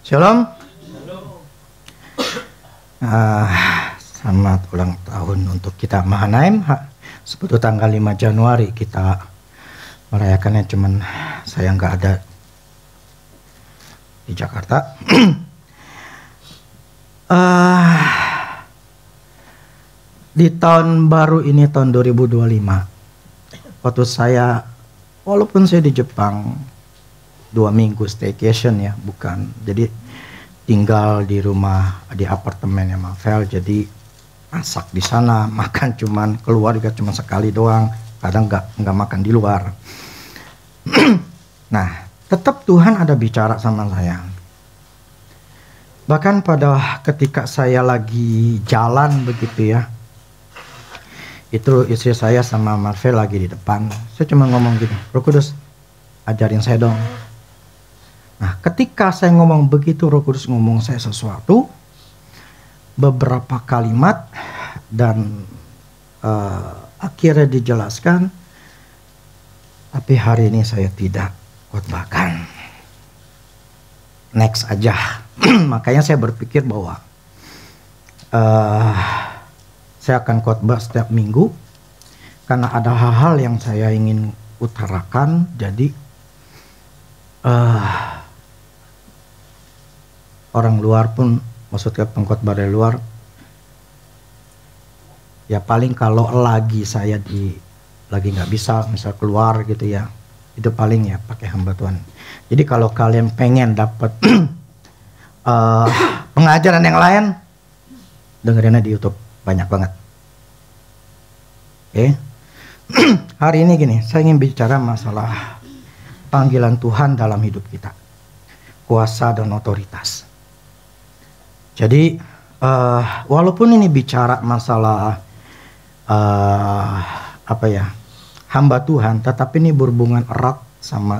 Shalom. Selamat ulang tahun untuk kita Mahanaim. Sebetulnya tanggal 5 Januari kita merayakannya, cuman saya nggak ada di Jakarta. Di tahun baru ini, tahun 2025, waktu saya, walaupun saya di Jepang 2 minggu staycation ya, bukan, jadi tinggal di rumah, di apartemennya Mavel, jadi masak di sana, makan cuman keluar juga cuma sekali doang, kadang nggak makan di luar. Nah, tetap Tuhan ada bicara sama saya. Bahkan pada ketika saya lagi jalan begitu ya, itu istri saya sama Marvel lagi di depan, saya cuma ngomong gini, Roh Kudus ajarin saya dong. Nah, ketika saya ngomong begitu, Roh Kudus ngomong saya sesuatu, beberapa kalimat, dan akhirnya dijelaskan, tapi hari ini saya tidak khotbahkan. Next aja. Makanya saya berpikir bahwa saya akan khotbah setiap minggu, karena ada hal-hal yang saya ingin utarakan. Jadi orang luar pun, maksudnya pengkhotbah dari luar, ya paling kalau lagi saya lagi nggak bisa, misal keluar gitu ya, itu paling ya pakai hamba Tuhan. Jadi kalau kalian pengen dapat pengajaran yang lain, dengerinnya di YouTube, banyak banget. Oke. Hari ini gini, saya ingin bicara masalah panggilan Tuhan dalam hidup kita, kuasa dan otoritas. Jadi walaupun ini bicara masalah hamba Tuhan, tetapi ini berhubungan erat sama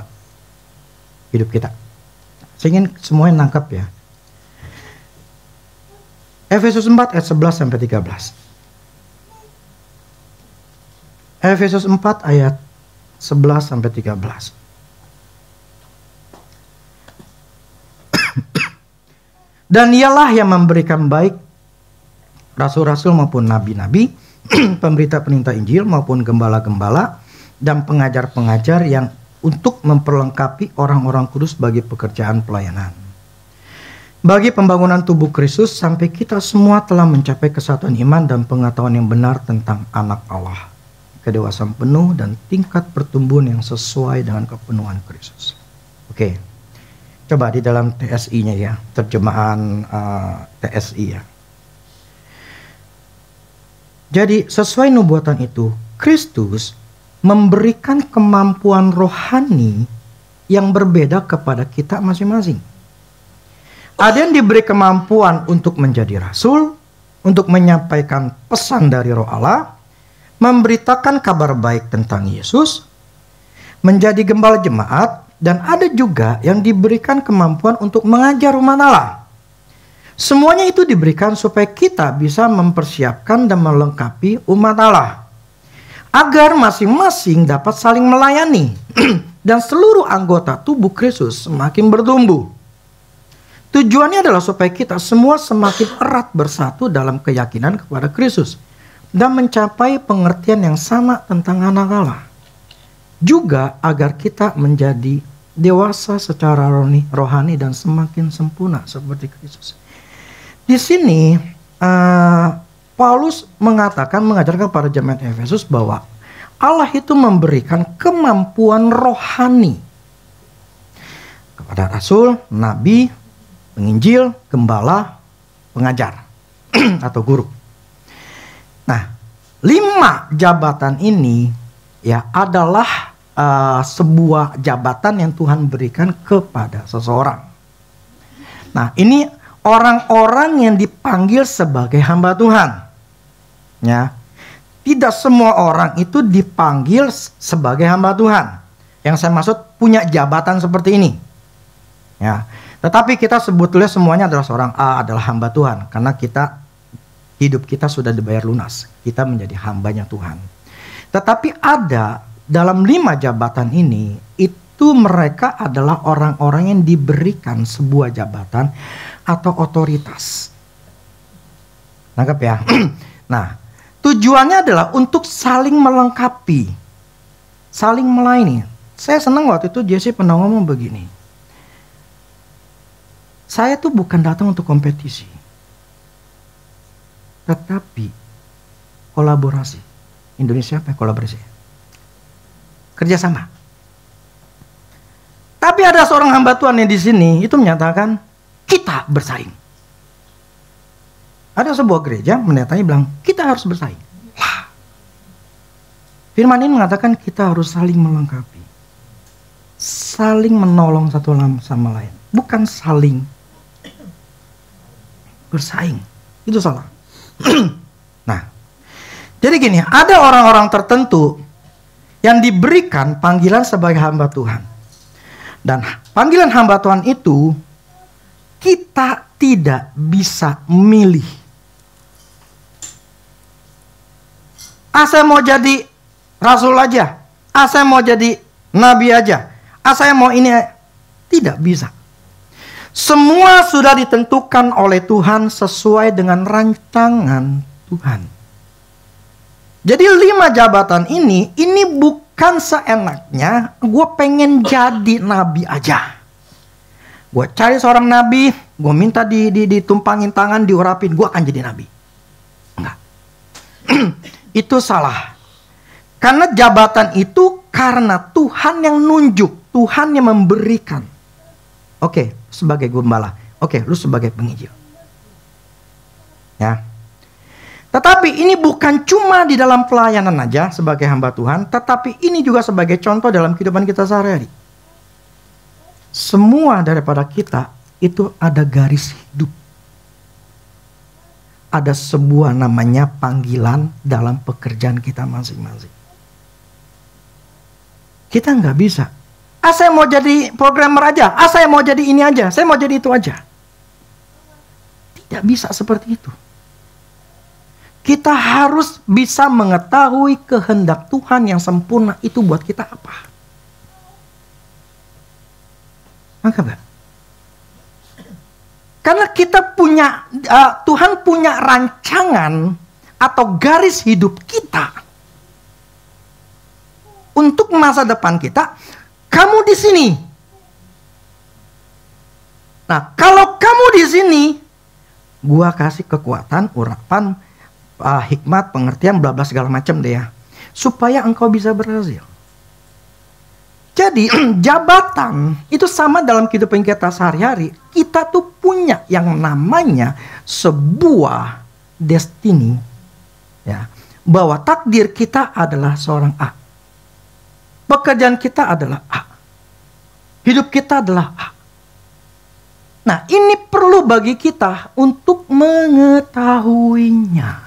hidup kita. Saya ingin semuanya nangkap ya. Efesus 4 ayat 11 sampai 13. Efesus 4 ayat 11 sampai 13. Dan ialah yang memberikan baik rasul-rasul maupun nabi-nabi, pemberita-penita Injil maupun gembala-gembala dan pengajar-pengajar yang untuk memperlengkapi orang-orang kudus bagi pekerjaan pelayanan, bagi pembangunan tubuh Kristus sampai kita semua telah mencapai kesatuan iman dan pengetahuan yang benar tentang anak Allah, kedewasaan penuh dan tingkat pertumbuhan yang sesuai dengan kepenuhan Kristus. Oke. Coba di dalam TSI-nya ya, terjemahan TSI ya. Jadi sesuai nubuatan itu, Kristus memberikan kemampuan rohani yang berbeda kepada kita masing-masing. Ada yang diberi kemampuan untuk menjadi rasul, untuk menyampaikan pesan dari Roh Allah, memberitakan kabar baik tentang Yesus, menjadi gembala jemaat, dan ada juga yang diberikan kemampuan untuk mengajar umat Allah. Semuanya itu diberikan supaya kita bisa mempersiapkan dan melengkapi umat Allah, agar masing-masing dapat saling melayani dan seluruh anggota tubuh Kristus semakin bertumbuh. Tujuannya adalah supaya kita semua semakin erat bersatu dalam keyakinan kepada Kristus dan mencapai pengertian yang sama tentang anak Allah. Juga agar kita menjadi dewasa secara rohani dan semakin sempurna seperti Kristus. Di sini Paulus mengajarkan para jemaat Efesus bahwa Allah itu memberikan kemampuan rohani kepada rasul, nabi, penginjil, gembala, pengajar atau guru. Nah, 5 jabatan ini ya adalah sebuah jabatan yang Tuhan berikan kepada seseorang. Nah, ini orang-orang yang dipanggil sebagai hamba Tuhan. Ya. Tidak semua orang itu dipanggil sebagai hamba Tuhan. Yang saya maksud punya jabatan seperti ini. Ya. Tetapi kita sebetulnya semuanya adalah seorang adalah hamba Tuhan, karena hidup kita sudah dibayar lunas. Kita menjadi hambanya Tuhan. Tetapi ada dalam 5 jabatan ini, itu mereka adalah orang-orang yang diberikan sebuah jabatan atau otoritas. Nangkep ya? Nah, tujuannya adalah untuk saling melengkapi, saling melayani. Saya senang waktu itu Jesse pernah ngomong begini. Saya tuh bukan datang untuk kompetisi, tetapi kolaborasi. Indonesia apa kolaborasi? Kerjasama. Tapi ada seorang hamba Tuhan yang di sini itu menyatakan kita bersaing. Ada sebuah gereja menyatakan bilang kita harus bersaing. Lah. Firman ini mengatakan kita harus saling melengkapi, saling menolong satu sama lain, bukan saling bersaing. Itu salah. Nah, jadi gini, ada orang-orang tertentu yang diberikan panggilan sebagai hamba Tuhan. Dan panggilan hamba Tuhan itu kita tidak bisa milih. Saya mau jadi rasul aja. Saya mau jadi nabi aja. Saya mau ini. Tidak bisa. Semua sudah ditentukan oleh Tuhan sesuai dengan rancangan Tuhan. Jadi 5 jabatan ini bukan seenaknya gue pengen jadi nabi aja. Gue cari seorang nabi, gue minta ditumpangin tangan, diurapin, gue akan jadi nabi. Enggak. Itu salah. Karena jabatan itu karena Tuhan yang nunjuk, Tuhan yang memberikan. Oke, sebagai gembala. Oke, lu sebagai penginjil. Ya. Tetapi ini bukan cuma di dalam pelayanan aja sebagai hamba Tuhan, tetapi ini juga sebagai contoh dalam kehidupan kita sehari-hari. Semua daripada kita itu ada garis hidup. Ada sebuah namanya panggilan dalam pekerjaan kita masing-masing. Kita nggak bisa. Saya mau jadi programmer aja. Saya mau jadi ini aja. Saya mau jadi itu aja. Tidak bisa seperti itu. Kita harus bisa mengetahui kehendak Tuhan yang sempurna itu buat kita apa. Maka karena kita punya, Tuhan punya rancangan atau garis hidup kita untuk masa depan kita. Kamu di sini. Nah, kalau kamu di sini, gua kasih kekuatan, urapan, hikmat, pengertian, bla bla segala macam deh ya, supaya engkau bisa berhasil. Jadi jabatan itu sama dalam kehidupan kita sehari-hari. Kita tuh punya yang namanya sebuah destiny, ya, bahwa takdir kita adalah seorang A. Pekerjaan kita adalah A. Hidup kita adalah A. Nah, ini perlu bagi kita untuk mengetahuinya.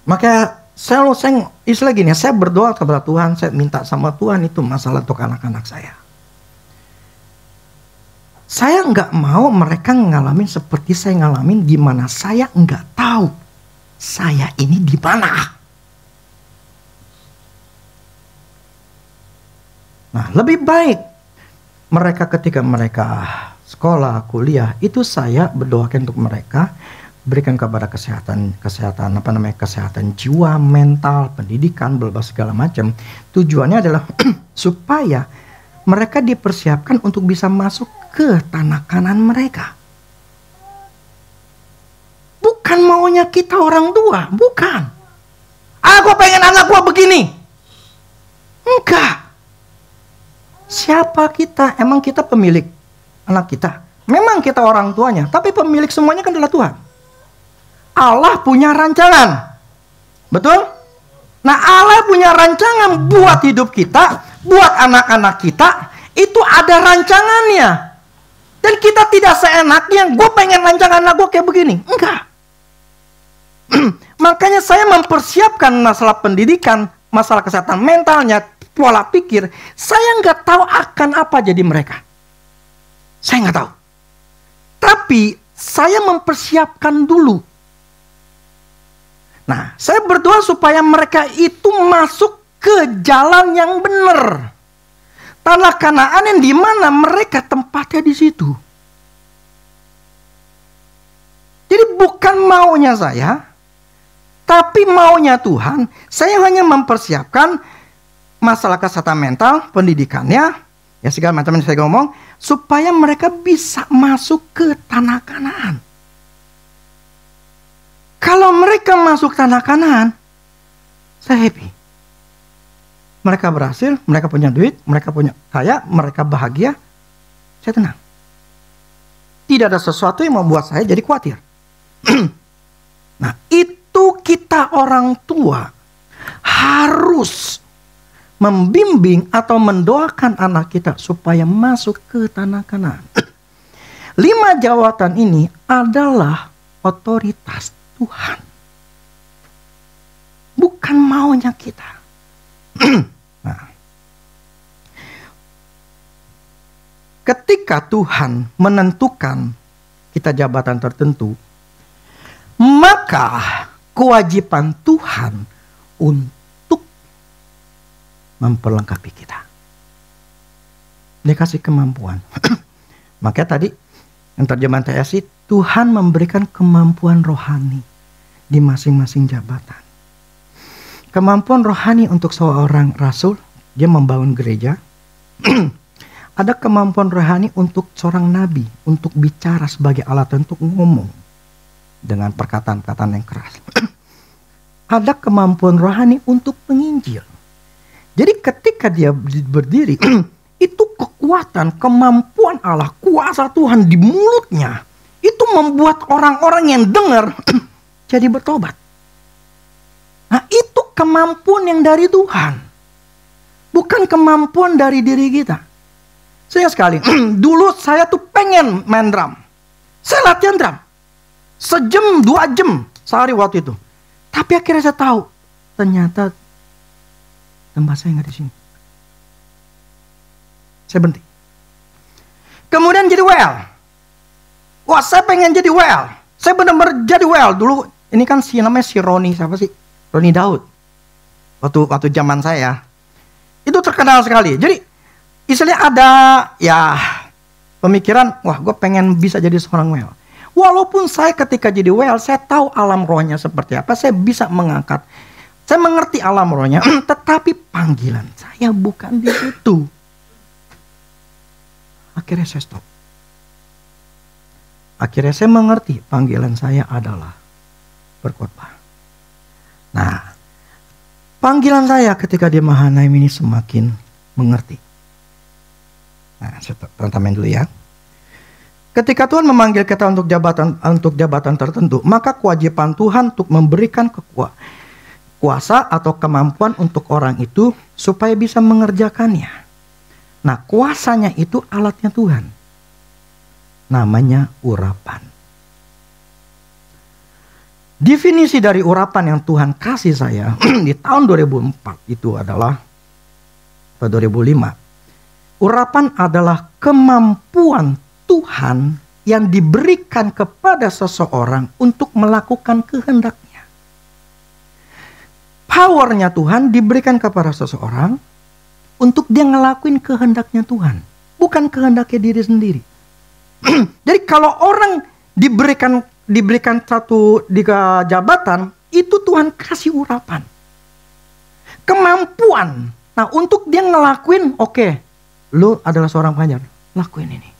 Maka saya istilah gini, saya berdoa kepada Tuhan, saya minta sama Tuhan itu masalah untuk anak-anak saya. Saya nggak mau mereka ngalamin seperti saya ngalamin, di mana saya nggak tahu saya ini di mana. Nah, lebih baik mereka ketika mereka sekolah, kuliah, itu saya berdoakan untuk mereka, berikan kepada kesehatan jiwa, mental, pendidikan, berbagai segala macam. Tujuannya adalah supaya mereka dipersiapkan untuk bisa masuk ke tanah kanan mereka. Bukan maunya kita orang tua, bukan. Aku pengen anak gua begini. Enggak. Siapa kita? Emang kita pemilik anak kita? Memang kita orang tuanya, tapi pemilik semuanya kan adalah Tuhan. Allah punya rancangan. Betul? Nah, Allah punya rancangan buat hidup kita, buat anak-anak kita, itu ada rancangannya. Dan kita tidak seenaknya, gue pengen rancangan anak gue kayak begini. Enggak. Makanya saya mempersiapkan masalah pendidikan, masalah kesehatan mentalnya, pola pikir. Saya nggak tahu akan apa jadi mereka. Saya nggak tahu. Tapi saya mempersiapkan dulu. Nah, saya berdoa supaya mereka itu masuk ke jalan yang benar. Tanah Kanaan yang dimana mereka tempatnya di situ. Jadi bukan maunya saya, tapi maunya Tuhan. Saya hanya mempersiapkan masalah kesehatan mental, pendidikannya, ya segala macam yang saya ngomong, supaya mereka bisa masuk ke tanah Kanaan. Kalau mereka masuk tanah Kanaan, saya happy. Mereka berhasil, mereka punya duit, mereka punya kaya, mereka bahagia, saya tenang. Tidak ada sesuatu yang membuat saya jadi khawatir. Nah, itu kita orang tua harus membimbing atau mendoakan anak kita supaya masuk ke tanah Kanaan. 5 jawatan ini adalah otoritas Tuhan. Bukan maunya kita. Nah, ketika Tuhan menentukan kita jabatan tertentu, maka kewajiban Tuhan untuk memperlengkapi kita. Dia kasih kemampuan. Makanya tadi yang terjemahan TSI, Tuhan memberikan kemampuan rohani di masing-masing jabatan. Kemampuan rohani untuk seorang rasul, dia membangun gereja. Ada kemampuan rohani untuk seorang nabi, untuk bicara sebagai alat untuk ngomong dengan perkataan-perkataan yang keras. Ada kemampuan rohani untuk menginjil. Jadi ketika dia berdiri, itu kekuatan, kemampuan Allah, kuasa Tuhan di mulutnya, itu membuat orang-orang yang dengar jadi bertobat. Nah, itu kemampuan yang dari Tuhan. Bukan kemampuan dari diri kita. Sayang sekali, dulu saya tuh pengen main drum. Saya latihan drum. Sejam, 2 jam sehari waktu itu. Tapi akhirnya saya tahu, ternyata tempat saya nggak di sini. Saya berhenti. Kemudian jadi well. Wah, saya pengen jadi well. Saya benar-benar jadi well. Dulu ini kan namanya si Roni, siapa sih? Roni Daud. Waktu zaman saya. Itu terkenal sekali. Jadi istilahnya ada ya pemikiran, wah gue pengen bisa jadi seorang well. Walaupun saya ketika jadi well, saya tahu alam rohnya seperti apa. Saya bisa mengangkat. Saya mengerti alam rohnya. Tetapi panggilan saya bukan di situ. Akhirnya saya stop. Akhirnya saya mengerti panggilan saya adalah berkhotbah. Nah, panggilan saya ketika di Mahanaim ini semakin mengerti. Nah, saya tantamin dulu ya. Ketika Tuhan memanggil kita untuk jabatan tertentu, maka kewajiban Tuhan untuk memberikan kuasa atau kemampuan untuk orang itu supaya bisa mengerjakannya. Nah, kuasanya itu alatnya Tuhan. Namanya urapan. Definisi dari urapan yang Tuhan kasih saya di tahun 2004 itu adalah, atau 2005. Urapan adalah kemampuan Tuhan yang diberikan kepada seseorang untuk melakukan kehendaknya. Powernya Tuhan diberikan kepada seseorang untuk dia ngelakuin kehendaknya Tuhan. Bukan kehendaknya diri sendiri. Jadi kalau orang diberikan satu jabatan, itu Tuhan kasih urapan. Kemampuan. Nah, untuk dia ngelakuin, oke, lu adalah seorang pengajar, lakuin ini.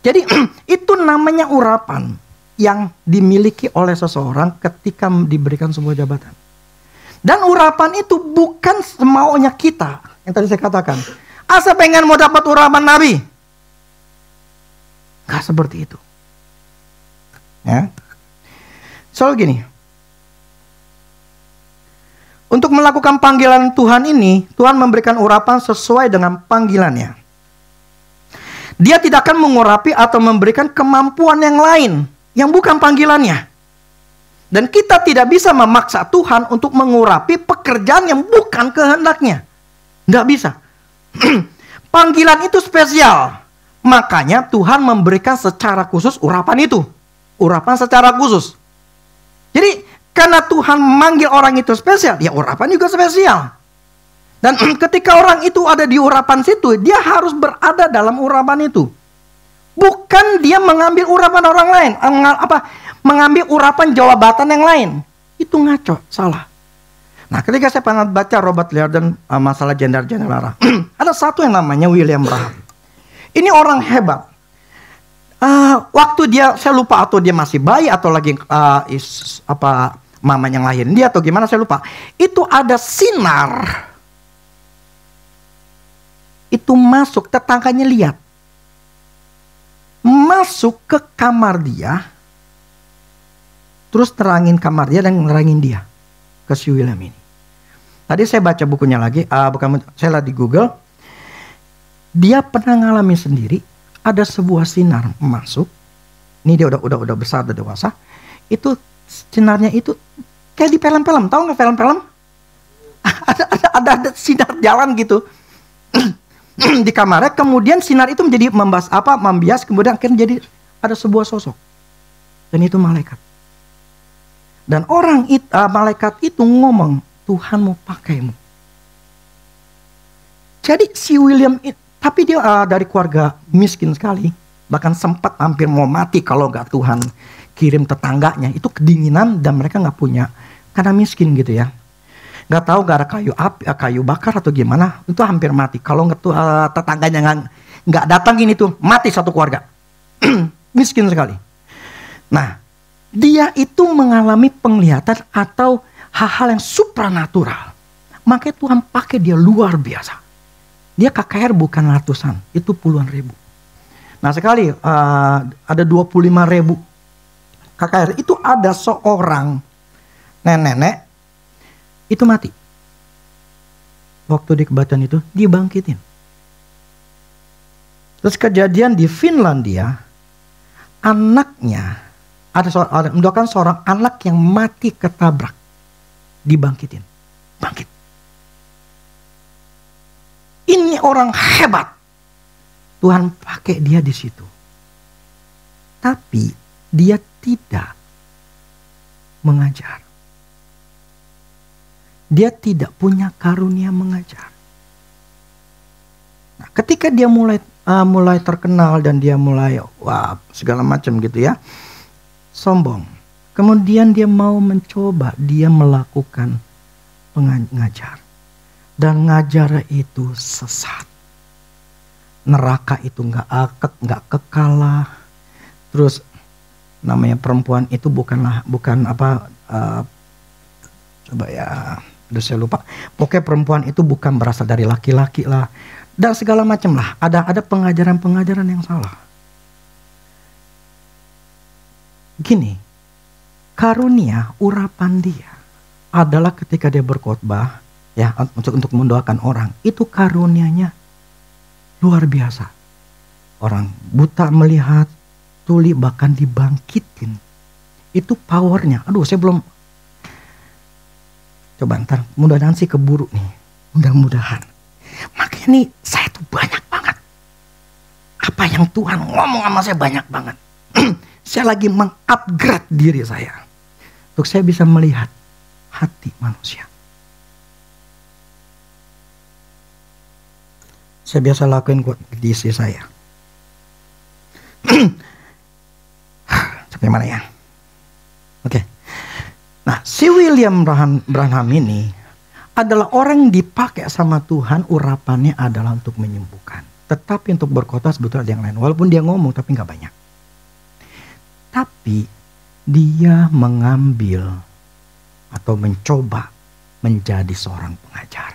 Jadi itu namanya urapan yang dimiliki oleh seseorang ketika diberikan sebuah jabatan. Dan urapan itu bukan semaunya kita. Yang tadi saya katakan, saya pengen mau dapat urapan Nabi. Gak seperti itu. Ya. Soal gini. Untuk melakukan panggilan Tuhan ini, Tuhan memberikan urapan sesuai dengan panggilannya. Dia tidak akan mengurapi atau memberikan kemampuan yang lain yang bukan panggilannya. Dan kita tidak bisa memaksa Tuhan untuk mengurapi pekerjaan yang bukan kehendaknya. Nggak bisa. Panggilan itu spesial. Makanya Tuhan memberikan secara khusus urapan itu. Urapan secara khusus. Jadi Karena Tuhan manggil orang itu spesial, ya urapan juga spesial. Dan ketika orang itu ada di urapan situ, dia harus berada dalam urapan itu. Bukan dia mengambil urapan orang lain, mengambil urapan jawabatan yang lain. Itu ngaco, salah. Nah, ketika saya pernah baca Robert Liardon masalah gender-genderan, ada satu yang namanya William Branham. Ini orang hebat. Waktu saya lupa atau dia masih bayi atau lagi mamanya ngelahirin dia atau gimana saya lupa. Itu ada sinar. Itu masuk, tetangganya lihat. Masuk ke kamar dia. Terus terangin kamar dia dan nerangin dia. Ke si William ini. Tadi saya baca bukunya lagi. Saya lihat di Google. Dia pernah ngalamin sendiri. Ada sebuah sinar masuk. Ini dia udah besar, udah dewasa. Itu sinarnya itu kayak di film-film. Tahu nggak film-film? ada sinar jalan gitu. Di kamarnya, kemudian sinar itu menjadi membias, kemudian akhirnya jadi ada sebuah sosok. Dan itu malaikat. Dan malaikat itu ngomong, Tuhan mau pakaimu. Jadi si William, tapi dia dari keluarga miskin sekali. Bahkan sempat hampir mau mati kalau nggak Tuhan kirim tetangganya. Itu kedinginan dan mereka nggak punya, karena miskin gitu ya. Nggak tahu gak ada kayu bakar atau gimana, itu hampir mati. Kalau tetangganya nggak datangin itu mati satu keluarga. Miskin sekali. Nah, dia itu mengalami penglihatan atau hal-hal yang supranatural. Makanya Tuhan pakai dia luar biasa. Dia KKR bukan ratusan, itu puluhan ribu. Nah sekali ada 25.000 KKR. Itu ada seorang nenek itu mati. Waktu di kebakaran itu dibangkitin. Terus kejadian di Finlandia, anaknya mendoakan seorang anak yang mati ketabrak, dibangkitin, bangkit. Ini orang hebat. Tuhan pakai dia di situ. Tapi dia tidak mengajar. Dia tidak punya karunia mengajar. Nah, ketika dia mulai terkenal dan dia mulai segala macam gitu ya, sombong. Kemudian dia mau mencoba, dia melakukan pengajar. Dan ngajar itu sesat. Neraka itu nggak kekal. Terus namanya perempuan itu bukan coba ya. Udah saya lupa. Pokoknya perempuan itu bukan berasal dari laki-laki lah. Dan segala macam lah. Ada pengajaran-pengajaran yang salah. Gini. Karunia, urapan dia adalah ketika dia berkhotbah. Ya, untuk mendoakan orang. Itu karunianya luar biasa. Orang buta melihat. Tuli bahkan dibangkitin. Itu powernya. Aduh saya belum. Coba ntar, mudah-mudahan sih keburu nih. Mudah-mudahan. Makanya nih, saya tuh banyak banget. Apa yang Tuhan ngomong sama saya banyak banget. Saya lagi mengupgrade diri saya. Untuk saya bisa melihat hati manusia. Saya biasa lakuin buat diri saya. Sampai mana ya? Oke. Nah, si William Branham ini adalah orang yang dipakai sama Tuhan, urapannya adalah untuk menyembuhkan. Tetapi untuk berkhotbah sebetulnya ada yang lain. Walaupun dia ngomong tapi nggak banyak. Tapi dia mengambil atau mencoba menjadi seorang pengajar.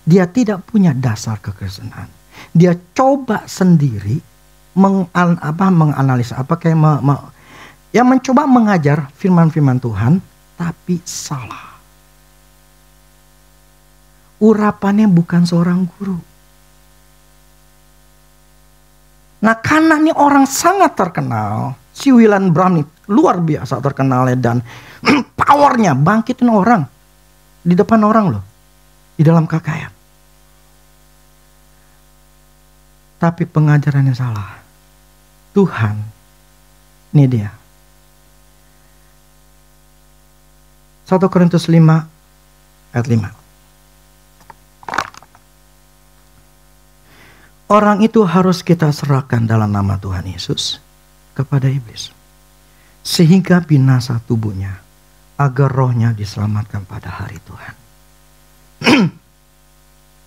Dia tidak punya dasar kekristenan. Dia coba sendiri menganalisa mencoba mengajar firman-firman Tuhan, tapi salah. Urapannya bukan seorang guru. Nah, karena ini orang sangat terkenal, si William Branham luar biasa terkenalnya dan powernya bangkitin orang di depan orang loh, di dalam KKR. Tapi pengajarannya salah. Tuhan, ini dia. 1 Korintus 5 ayat 5. Orang itu harus kita serahkan dalam nama Tuhan Yesus kepada iblis, sehingga binasa tubuhnya, agar rohnya diselamatkan pada hari Tuhan.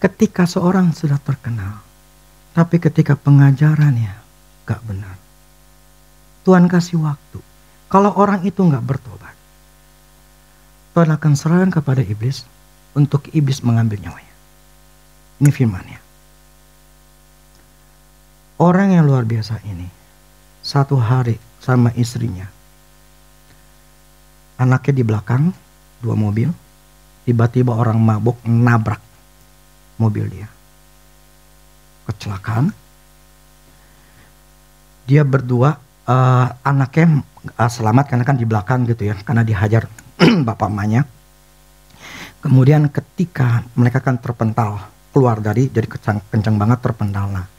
Ketika seorang sudah terkenal, tapi ketika pengajarannya gak benar, Tuhan kasih waktu. Kalau orang itu gak bertobat, Tuhan akan serahkan kepada iblis untuk iblis mengambil nyawanya. Ini firman-Nya. Orang yang luar biasa ini, satu hari sama istrinya, anaknya di belakang, 2 mobil, tiba-tiba orang mabuk nabrak mobil dia. Kecelakaan. Dia berdua, anaknya selamat karena kan di belakang gitu ya, karena dihajar bapak emaknya. Kemudian ketika mereka kan terpental keluar dari, jadi kencang banget terpental. Nah,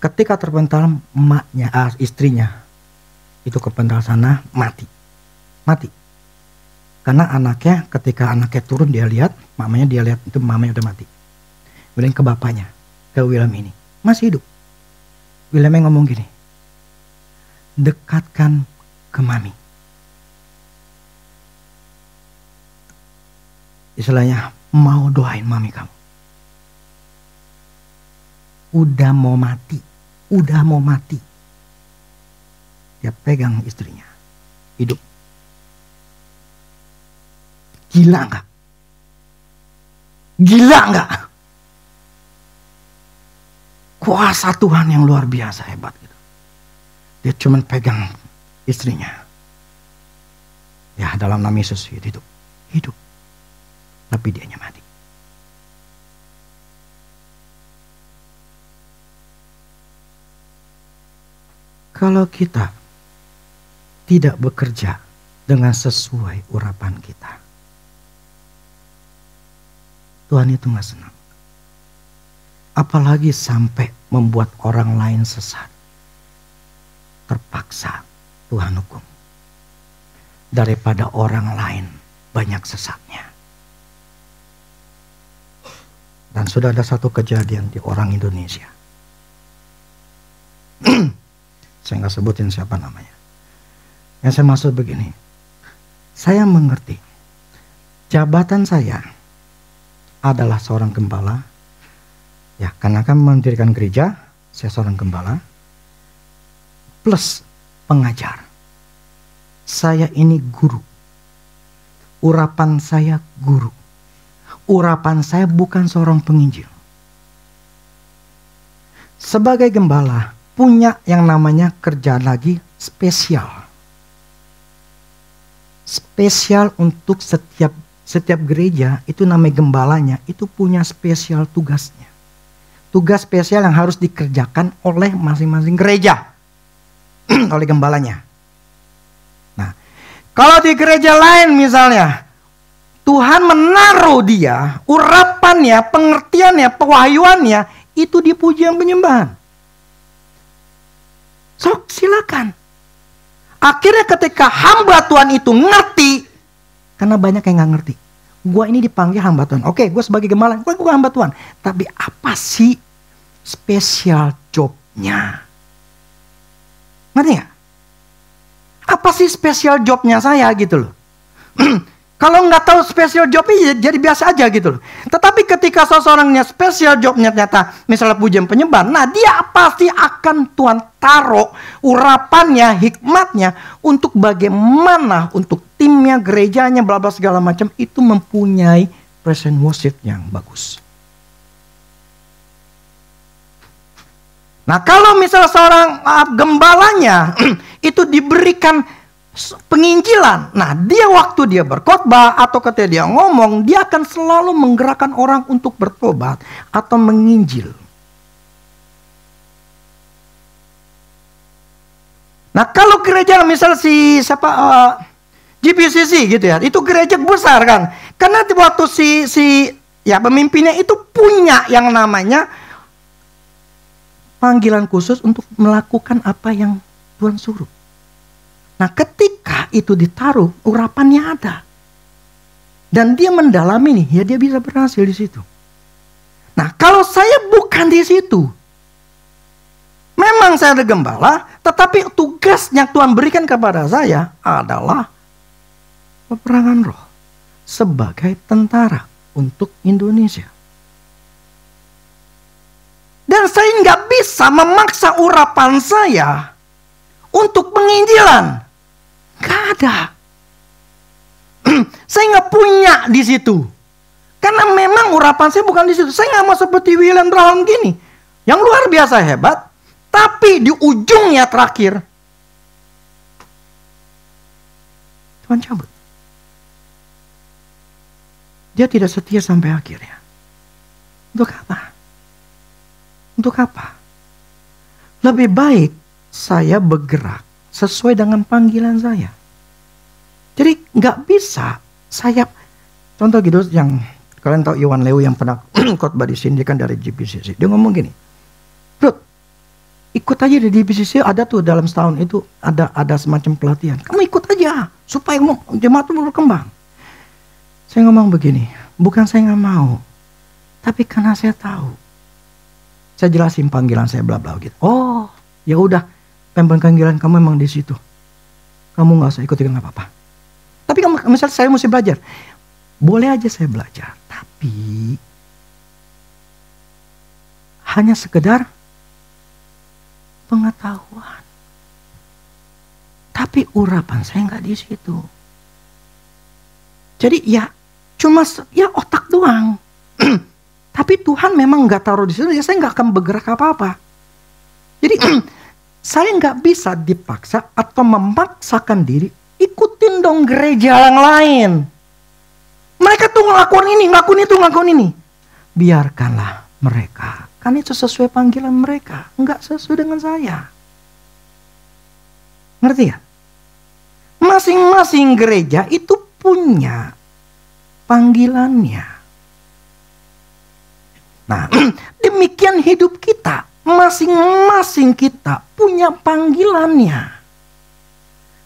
ketika terpental emaknya, istrinya itu kepental sana, mati. Karena anaknya, ketika anaknya turun dia lihat, mamanya itu mamanya udah mati. Kemudian ke bapaknya, ke William ini, masih hidup. Williamnya ngomong gini, dekatkan ke mami. Istilahnya mau doain mami kamu. Udah mau mati. Dia pegang istrinya, hidup. Gila nggak? Kuasa Tuhan yang luar biasa hebat gitu. Dia cuma pegang istrinya. Ya, dalam nama Yesus hidup. Tapi dianya mati. Kalau kita tidak bekerja dengan sesuai urapan kita, Tuhan itu gak senang. Apalagi sampai membuat orang lain sesat. Terpaksa Tuhan hukum. Daripada orang lain banyak sesatnya. Dan sudah ada satu kejadian di orang Indonesia. Saya nggak sebutin siapa namanya. Yang saya maksud begini. Saya mengerti. Jabatan saya adalah seorang gembala. Ya, karena kan mendirikan gereja, saya seorang gembala. Plus pengajar. Saya ini guru. Urapan saya guru. Urapan saya bukan seorang penginjil. Sebagai gembala, punya yang namanya kerjaan lagi spesial. Spesial untuk setiap gereja, itu namanya gembalanya, itu punya spesial tugasnya. Tugas spesial yang harus dikerjakan oleh masing-masing gereja. Oleh gembalanya. Nah, kalau di gereja lain misalnya, Tuhan menaruh dia, urapannya, pengertiannya, pewahyuannya, itu di pujian penyembahan. So, silakan. Akhirnya ketika hamba Tuhan itu ngerti, karena banyak yang gak ngerti. Gue ini dipanggil hamba Tuhan. Oke, gue sebagai gembala, gue hamba Tuhan. Tapi apa sih spesial jobnya? Ngerti gak? Apa sih spesial jobnya saya gitu loh. Kalau nggak tahu spesial jobnya jadi biasa aja gitu loh. Tetapi ketika seseorangnya spesial jobnya ternyata misalnya pujian penyembahan, nah dia pasti akan Tuhan taruh urapannya, hikmatnya untuk bagaimana untuk timnya, gerejanya, bla bla segala macam itu mempunyai present worship yang bagus. Nah kalau misalnya seorang gembalanya itu diberikan penginjilan, nah dia waktu dia berkhotbah atau ketika dia ngomong, dia akan selalu menggerakkan orang untuk bertobat atau menginjil. Nah kalau gereja misalnya GPCC gitu ya, itu gereja besar kan, karena waktu pemimpinnya itu punya yang namanya panggilan khusus untuk melakukan apa yang Tuhan suruh. Nah ketika itu ditaruh, urapannya ada. dan dia mendalami nih, ya dia bisa berhasil di situ. Nah, kalau saya bukan di situ, memang saya ada gembala, tetapi tugas yang Tuhan berikan kepada saya adalah peperangan roh sebagai tentara untuk Indonesia. Dan saya nggak bisa memaksa urapan saya untuk penginjilan. Nggak ada. Saya nggak punya di situ. Karena memang urapan saya bukan di situ. Saya nggak mau seperti William Branham gini, yang luar biasa hebat, tapi di ujungnya terakhir Tuhan cabut. Dia tidak setia sampai akhirnya. Untuk apa? Untuk apa? Lebih baik saya bergerak sesuai dengan panggilan saya. Jadi nggak bisa saya, contoh gitu yang kalian tahu, Iwan Leo yang pernah khotbah di sini, dia kan dari GPCC. Dia ngomong gini, Bro, ikut aja di GPCC, ada tuh dalam setahun itu ada semacam pelatihan. Kamu ikut aja supaya jemaat itu berkembang. Saya ngomong begini, bukan saya nggak mau, tapi karena saya tahu. Saya jelasin panggilan saya bla bla gitu. Oh, ya udah, panggilan kamu memang di situ. Kamu nggak usah ikut, nggak apa-apa. Tapi kamu, misalnya saya mesti belajar, boleh aja saya belajar, tapi hanya sekedar pengetahuan. Tapi urapan saya nggak di situ. Jadi ya cuma ya otak doang. Tapi Tuhan memang nggak taruh di situ, ya saya nggak akan bergerak apa-apa. Jadi saya nggak bisa dipaksa atau memaksakan diri ikutin dong gereja yang lain. Mereka tuh ngelakuin ini, ngelakuin itu, ngelakuin ini. Biarkanlah mereka. Kan itu sesuai panggilan mereka. Nggak sesuai dengan saya. Ngerti ya? Masing-masing gereja itu punya panggilannya. Nah, demikian hidup kita. Masing-masing kita punya panggilannya.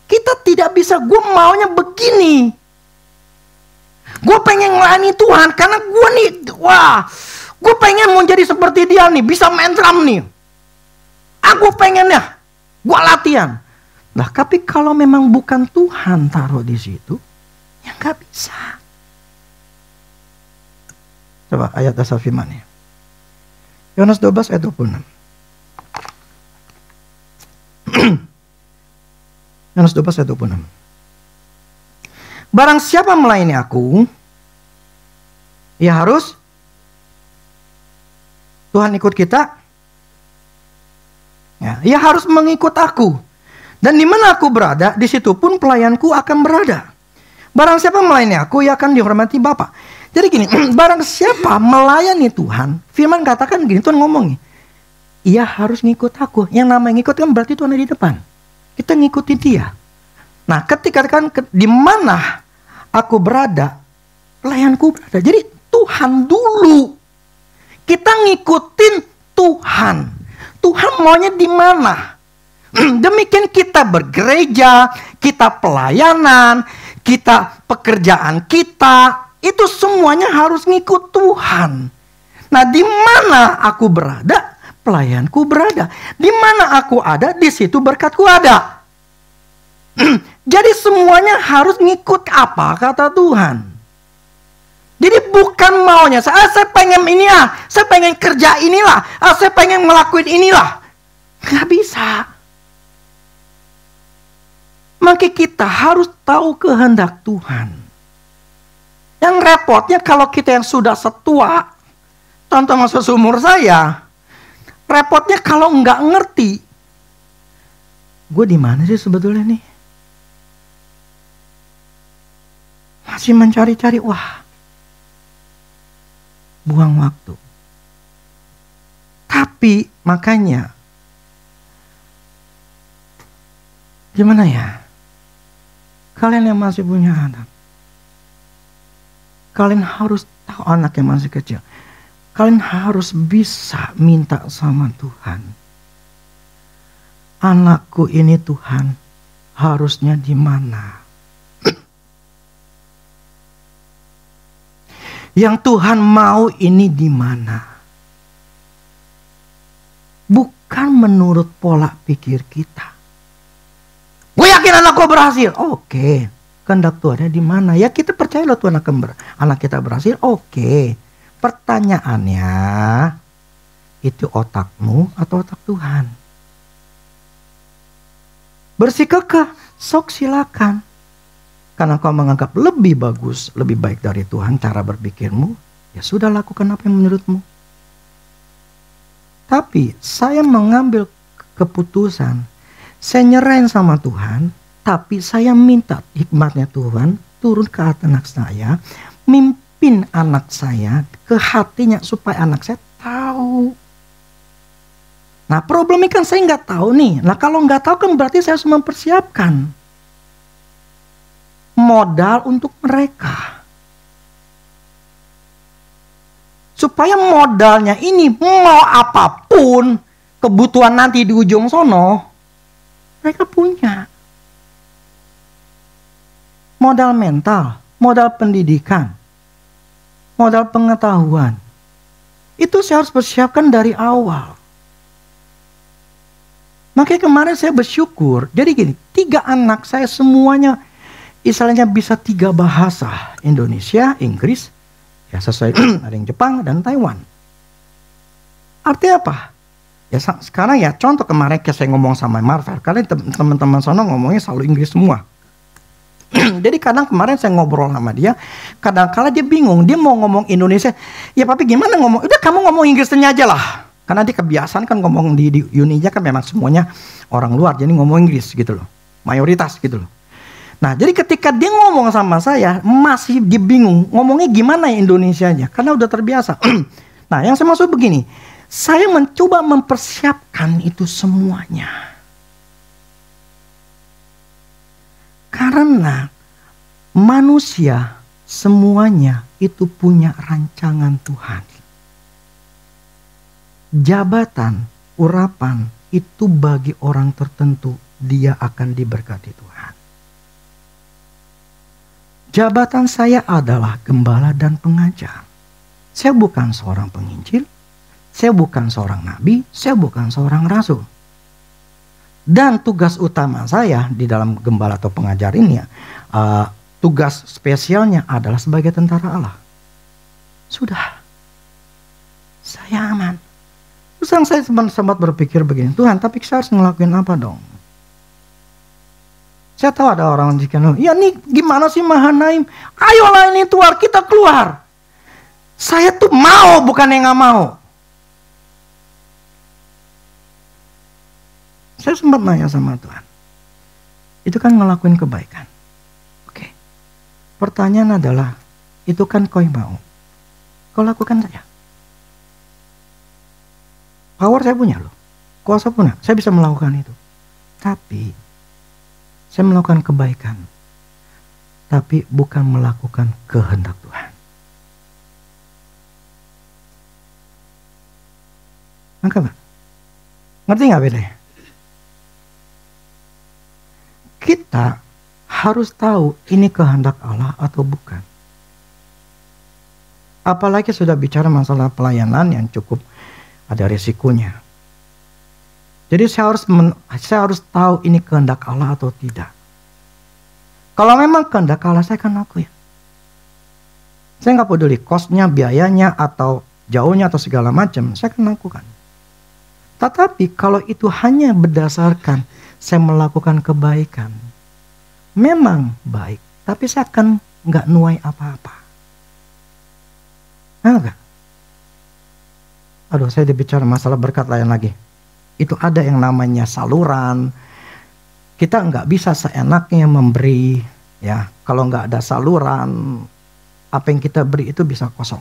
Kita tidak bisa, gue maunya begini. Gue pengen ngelayani Tuhan karena gue nih, wah, gue pengen mau jadi seperti dia nih, bisa main drum nih. Aku pengen ya, gue latihan. Nah, tapi kalau memang bukan Tuhan taruh di situ, ya nggak bisa. Coba ayat dasar firman-Nya. Yohanes 12 ayat 26. Yohanes 12 ayat 26. Barang siapa melayani aku, ia harus, Tuhan ikut kita, ya, ia harus mengikut aku. Dan di mana aku berada, di situ pun pelayanku akan berada. Barang siapa melayani aku, ia akan dihormati Bapa. Jadi gini, barang siapa melayani Tuhan, firman katakan gini, Tuhan ngomong nih, ia harus ngikut aku. Yang namanya ngikut kan berarti Tuhan ada di depan. Kita ngikuti dia. Nah, ketika kan di mana aku berada, pelayanku berada. Jadi Tuhan dulu. Kita ngikutin Tuhan. Tuhan maunya di mana? Demikian kita bergereja, kita pelayanan, kita pekerjaan kita, itu semuanya harus ngikut Tuhan. Nah, di mana aku berada, pelayanku berada. Di mana aku ada, di situ berkatku ada. Jadi semuanya harus ngikut apa kata Tuhan. Jadi bukan maunya saya pengen ini ya, saya pengen kerja inilah, saya pengen ngelakuin inilah. Gak bisa. Maka kita harus tahu kehendak Tuhan. Yang repotnya kalau kita yang sudah setua, contoh masa seumur saya, repotnya kalau nggak ngerti, gue di mana sih sebetulnya nih? Masih mencari-cari, wah, buang waktu. Tapi makanya, gimana ya? Kalian yang masih punya anak, kalian harus tahu anak yang masih kecil. Kalian harus bisa minta sama Tuhan. Anakku ini Tuhan, harusnya di mana? Yang Tuhan mau ini di mana? Bukan menurut pola pikir kita. Gue yakin anak gue berhasil. Oke. Kehendak Tuhan di mana? Ya kita percaya loh Tuhan anak kita berhasil. Oke. Pertanyaannya, itu otakmu atau otak Tuhan? Bersikukuh, sok silakan. Karena kau menganggap lebih bagus, lebih baik dari Tuhan cara berpikirmu, ya sudah lakukan apa yang menurutmu. Tapi saya mengambil keputusan, saya nyerahin sama Tuhan, tapi saya minta hikmatnya Tuhan turun ke hati anak saya, mimpin anak saya ke hatinya supaya anak saya tahu. Nah problemnya kan saya nggak tahu nih. Nah kalau nggak tahu kan berarti saya harus mempersiapkan modal untuk mereka. Supaya modalnya ini mau apapun kebutuhan nanti di ujung sono, mereka punya. Modal mental, modal pendidikan, modal pengetahuan. Itu saya harus persiapkan dari awal. Makanya kemarin saya bersyukur. Jadi gini, 3 anak saya semuanya istilahnya bisa 3 bahasa. Indonesia, Inggris, ya sesuai ada yang Jepang dan Taiwan. Artinya apa? Ya sekarang ya contoh kemarin saya ngomong sama Marvel. Kalian teman-teman sana ngomongnya selalu Inggris semua. Jadi kadang kemarin saya ngobrol sama dia, kadang-kala dia bingung, dia mau ngomong Indonesia, ya papi gimana ngomong, udah kamu ngomong Inggrisnya aja lah. Karena dia kebiasaan kan ngomong di Uninya kan memang semuanya orang luar, jadi ngomong Inggris gitu loh, mayoritas gitu loh. Nah jadi ketika dia ngomong sama saya, masih dia bingung, ngomongnya gimana ya Indonesianya, karena udah terbiasa. Nah yang saya maksud begini, saya mencoba mempersiapkan itu semuanya. Karena manusia semuanya itu punya rancangan Tuhan. Jabatan, urapan itu bagi orang tertentu dia akan diberkati Tuhan. Jabatan saya adalah gembala dan pengajar. Saya bukan seorang penginjil, saya bukan seorang nabi, saya bukan seorang rasul. Dan tugas utama saya di dalam gembala atau pengajar ini ya, tugas spesialnya adalah sebagai tentara Allah. Sudah, saya aman. Terus saya sempat berpikir begini, Tuhan tapi saya harus ngelakuin apa dong? Saya tahu ada orang jika, ya nih gimana sih Mahanaim? Ayolah ini keluar, kita keluar. Saya tuh mau bukan yang gak mau. Saya sempat nanya sama Tuhan. Itu kan ngelakuin kebaikan. Oke. Pertanyaan adalah, itu kan kau mau. Kau lakukan saja. Power saya punya loh. Kuasa punya. Saya bisa melakukan itu. Tapi, saya melakukan kebaikan. Tapi bukan melakukan kehendak Tuhan. Ngerti gak bedanya? Kita harus tahu ini kehendak Allah atau bukan. Apalagi sudah bicara masalah pelayanan yang cukup ada risikonya. Jadi saya harus tahu ini kehendak Allah atau tidak. Kalau memang kehendak Allah saya akan lakuin. Saya nggak peduli kosnya, biayanya, atau jauhnya atau segala macam, saya akan lakukan. Tetapi kalau itu hanya berdasarkan saya melakukan kebaikan, memang baik, tapi saya akan nggak nuai apa-apa. Enggak. Aduh, saya dibicara masalah berkat lain lagi. Itu ada yang namanya saluran. Kita nggak bisa seenaknya memberi, ya. Kalau nggak ada saluran, apa yang kita beri itu bisa kosong.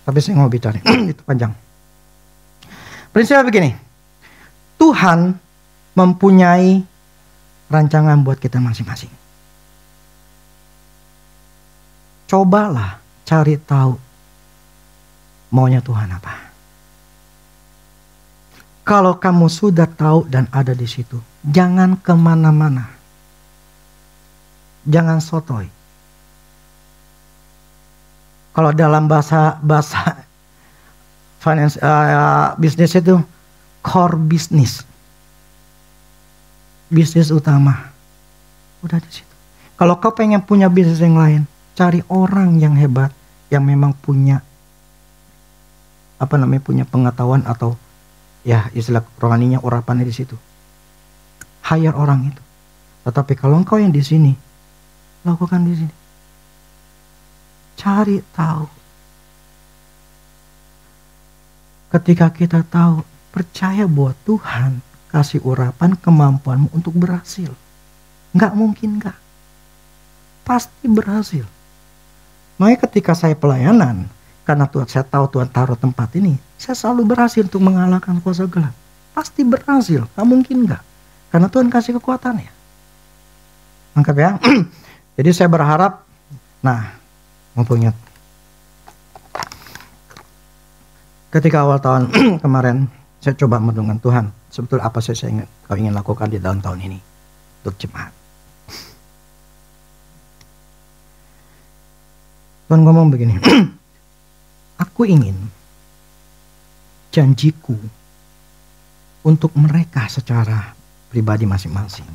Tapi saya mau bicara, itu panjang. Prinsipnya begini, Tuhan mempunyai rancangan buat kita masing-masing. Cobalah cari tahu maunya Tuhan apa. Kalau kamu sudah tahu dan ada di situ, jangan kemana-mana. Jangan sotoy. Kalau dalam bahasa finance bisnis itu core business. Bisnis utama. Udah di situ. Kalau kau pengen punya bisnis yang lain, cari orang yang hebat yang memang punya punya pengetahuan atau ya istilah rohaninya urapannya di situ. Hire orang itu. Tetapi kalau engkau yang di sini, lakukan di sini. Cari tahu. Ketika kita tahu, percaya bahwa Tuhan kasih urapan kemampuanmu untuk berhasil. Nggak mungkin nggak. Pasti berhasil. Makanya ketika saya pelayanan, karena saya tahu Tuhan taruh tempat ini, saya selalu berhasil untuk mengalahkan kuasa gelap. Pasti berhasil, nggak mungkin nggak. Karena Tuhan kasih kekuatannya. Lengkap ya. Jadi saya berharap, mumpungnya ketika awal tahun kemarin, saya coba merenungkan Tuhan, sebetulnya apa sih kau ingin lakukan di tahun ini untuk jemaat. Tuhan ngomong begini, aku ingin janjiku untuk mereka secara pribadi masing-masing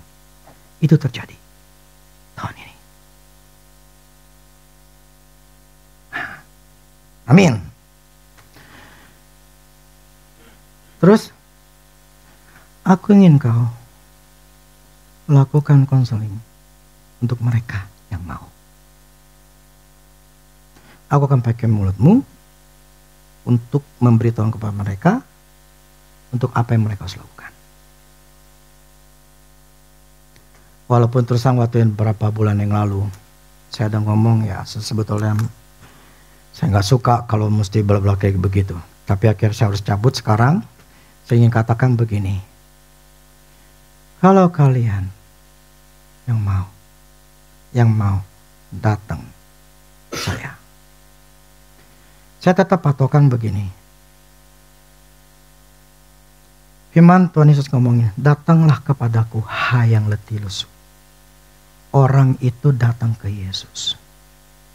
itu terjadi tahun ini. Amin. Terus aku ingin kau lakukan konseling untuk mereka yang mau. Aku akan pakai mulutmu untuk memberitahu kepada mereka untuk apa yang mereka harus lakukan. Walaupun terus waktu beberapa bulan yang lalu saya ada ngomong ya sebetulnya saya nggak suka kalau mesti bla-bla kayak begitu. Tapi akhirnya saya harus cabut sekarang. Saya ingin katakan begini. Kalau kalian yang mau datang saya tetap patokan begini. Firman Tuhan Yesus ngomongnya, datanglah kepadaku hai yang letih lesu. Orang itu datang ke Yesus.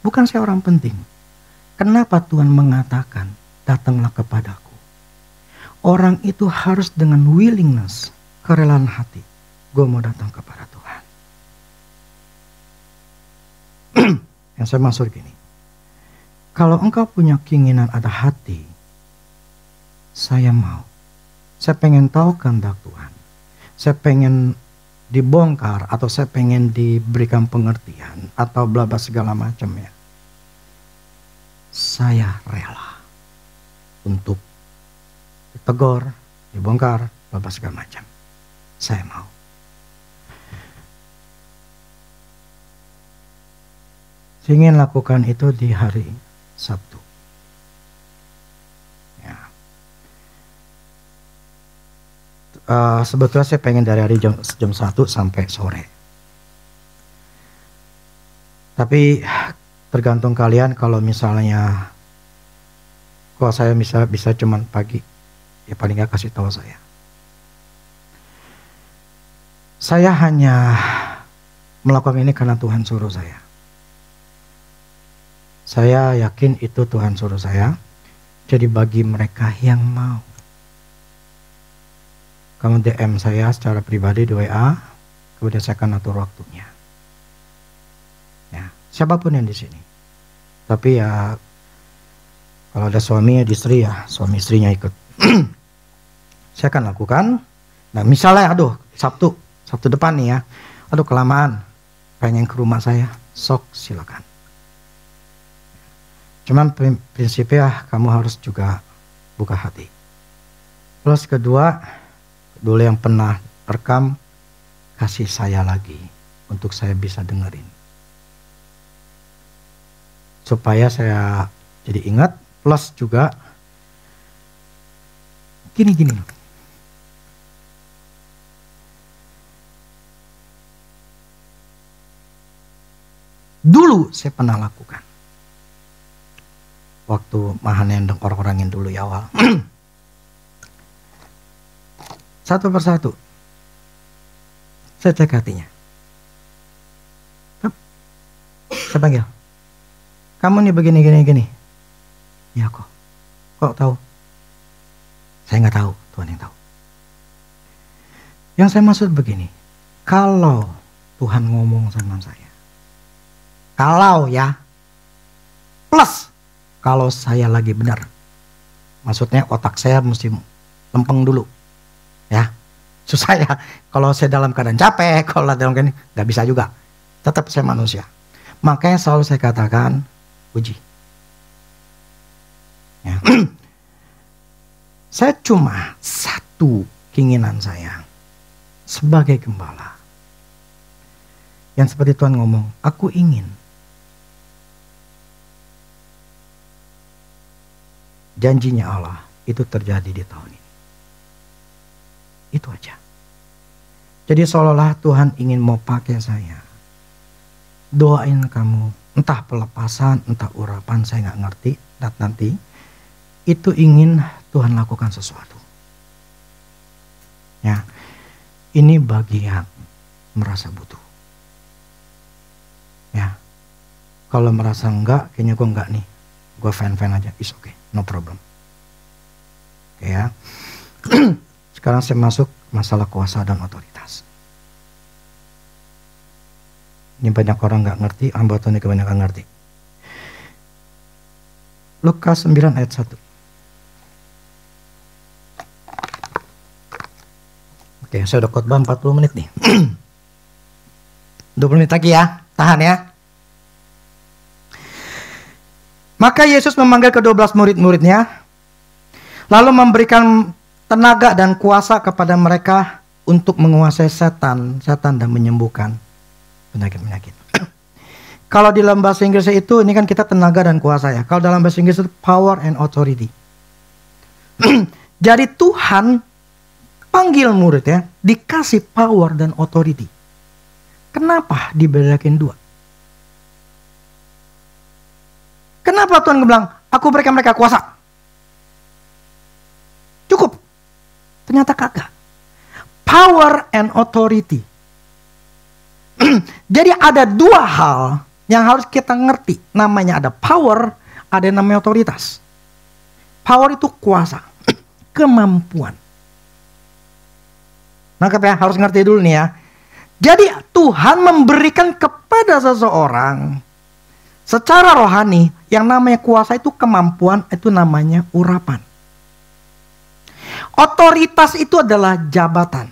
Bukan saya orang penting. Kenapa Tuhan mengatakan datanglah kepadaku? Orang itu harus dengan willingness, kerelaan hati. Gue mau datang kepada Tuhan. Yang saya maksud gini. Kalau engkau punya keinginan ada hati, saya mau. Saya pengen tahu kehendak Tuhan. Saya pengen dibongkar atau saya pengen diberikan pengertian atau bla bla segala macam ya. Saya rela untuk ditegur, dibongkar, bla bla segala macam. Saya mau. Saya ingin lakukan itu di hari Sabtu. Sebetulnya saya pengen dari hari jam 1 sampai sore. Tapi tergantung kalian kalau misalnya kalau saya bisa cuman pagi, ya paling gak kasih tahu saya. Saya hanya melakukan ini karena Tuhan suruh saya. Saya yakin itu Tuhan suruh saya. Jadi bagi mereka yang mau, kamu DM saya secara pribadi di WA, kemudian saya akan atur waktunya. Ya, siapapun yang di sini. Tapi ya, kalau ada suami ya istri ya, suami istrinya ikut. Saya akan lakukan. Nah, misalnya, Sabtu depan nih ya, kelamaan, pengen ke rumah saya, sok silakan. Cuman prinsipnya kamu harus juga buka hati. Terus kedua, dulu yang pernah rekam, kasih saya lagi untuk saya bisa dengerin. Supaya saya jadi ingat, plus juga gini. Dulu saya pernah lakukan. Waktu mahanendeng orang-orang yang dulu ya awal. Satu persatu saya cek hatinya. Saya panggil, kamu nih begini. Ya kok tahu? Saya nggak tahu, Tuhan yang tahu. Yang saya maksud begini, kalau Tuhan ngomong sama saya, kalau ya, plus kalau saya lagi benar, maksudnya otak saya mesti lempeng dulu, ya. Susah ya, kalau saya dalam keadaan capek, kalau dalam keadaan nggak bisa juga. Tetap saya manusia. Makanya selalu saya katakan, puji. Ya. Saya cuma satu keinginan saya sebagai gembala. Yang seperti Tuhan ngomong, aku ingin janjinya Allah itu terjadi di tahun ini. Itu aja. Jadi seolah-olah Tuhan ingin mau pakai saya. Doain kamu, entah pelepasan, entah urapan, saya nggak ngerti. Dan nanti itu ingin Tuhan lakukan sesuatu. Ya, ini bagi yang merasa butuh. Ya, kalau merasa enggak, kayaknya gue enggak nih. Gue fan-fan aja, is okay, no problem. Oke ya. Sekarang saya masuk masalah kuasa dan otoritas. Ini banyak orang nggak ngerti, hamba Tuhan ini kebanyakan ngerti. Lukas 9 ayat 1. Oke, saya udah khotbah 40 menit nih. 20 menit lagi ya, tahan ya. Maka Yesus memanggil ke-12 murid-muridnya, lalu memberikan tenaga dan kuasa kepada mereka untuk menguasai setan dan menyembuhkan penyakit-penyakit. Kalau di dalam bahasa Inggris itu, ini kan kita tenaga dan kuasa ya. Kalau dalam bahasa Inggris itu power and authority. Jadi Tuhan panggil murid ya, dikasih power dan authority. Kenapa dibedakan dua? Kenapa Tuhan bilang, aku berikan mereka kuasa? Cukup. Ternyata kagak. Power and authority. Jadi ada dua hal yang harus kita ngerti. Namanya ada power, ada yang namanya otoritas. Power itu kuasa, kemampuan. Nangkep ya, harus ngerti dulu nih ya. Jadi Tuhan memberikan kepada seseorang secara rohani yang namanya kuasa itu kemampuan, itu namanya urapan. Otoritas itu adalah jabatan.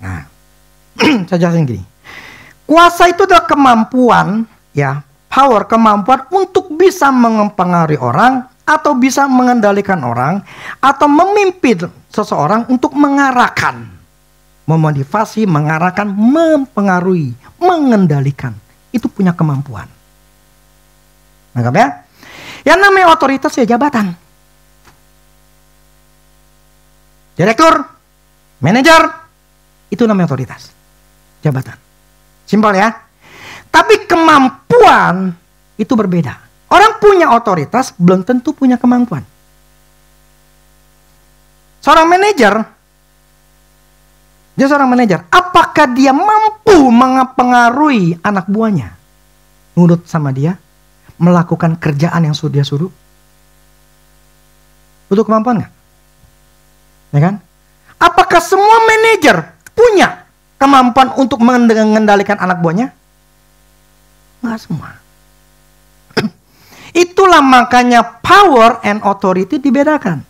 Nah, saya jelasin gini. Kuasa itu adalah kemampuan, ya, power, kemampuan untuk bisa mempengaruhi orang atau bisa mengendalikan orang atau memimpin seseorang untuk mengarahkan, memotivasi, mengarahkan, mempengaruhi, mengendalikan. Itu punya kemampuan. Nangkap ya? Yang namanya otoritas ya jabatan. Direktur, manajer, itu namanya otoritas. Jabatan. Simpel ya. Tapi kemampuan itu berbeda. Orang punya otoritas belum tentu punya kemampuan. Seorang manajer, dia seorang manajer, apakah dia mampu mempengaruhi anak buahnya nurut sama dia, melakukan kerjaan yang dia suruh? Butuh kemampuan nggak? Ya kan? Apakah semua manajer punya kemampuan untuk mengendalikan anak buahnya? Nggak semua. Itulah makanya power and authority dibedakan.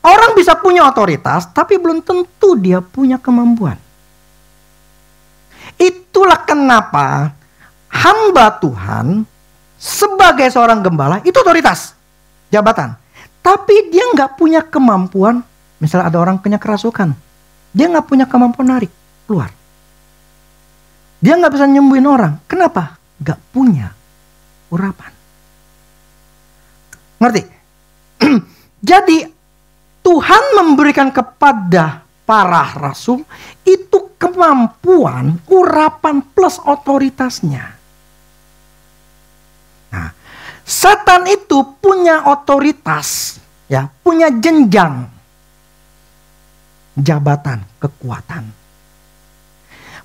Orang bisa punya otoritas, tapi belum tentu dia punya kemampuan. Itulah kenapa hamba Tuhan sebagai seorang gembala itu otoritas, jabatan. Tapi dia nggak punya kemampuan. Misalnya ada orang kena kerasukan, dia nggak punya kemampuan narik keluar. Dia nggak bisa nyembuhin orang. Kenapa? Nggak punya urapan. Ngerti? Jadi Tuhan memberikan kepada para rasul itu kemampuan, urapan plus otoritasnya. Nah, setan itu punya otoritas, ya, punya jenjang jabatan, kekuatan.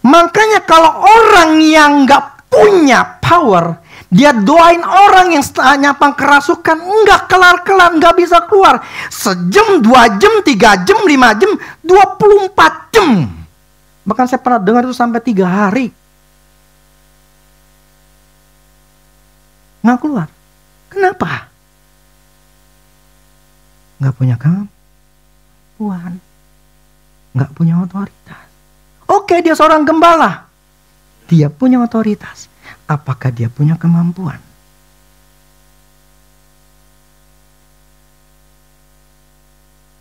Makanya kalau orang yang nggak punya power. Dia doain orang yang nyapang kerasukan, enggak kelar-kelar, enggak bisa keluar. Sejam, 2 jam, 3 jam, 5 jam, 24 jam. Bahkan saya pernah dengar itu sampai 3 hari. Nggak keluar. Kenapa? Nggak punya kemampuan. Nggak punya otoritas. Oke, dia seorang gembala. Dia punya otoritas. Apakah dia punya kemampuan?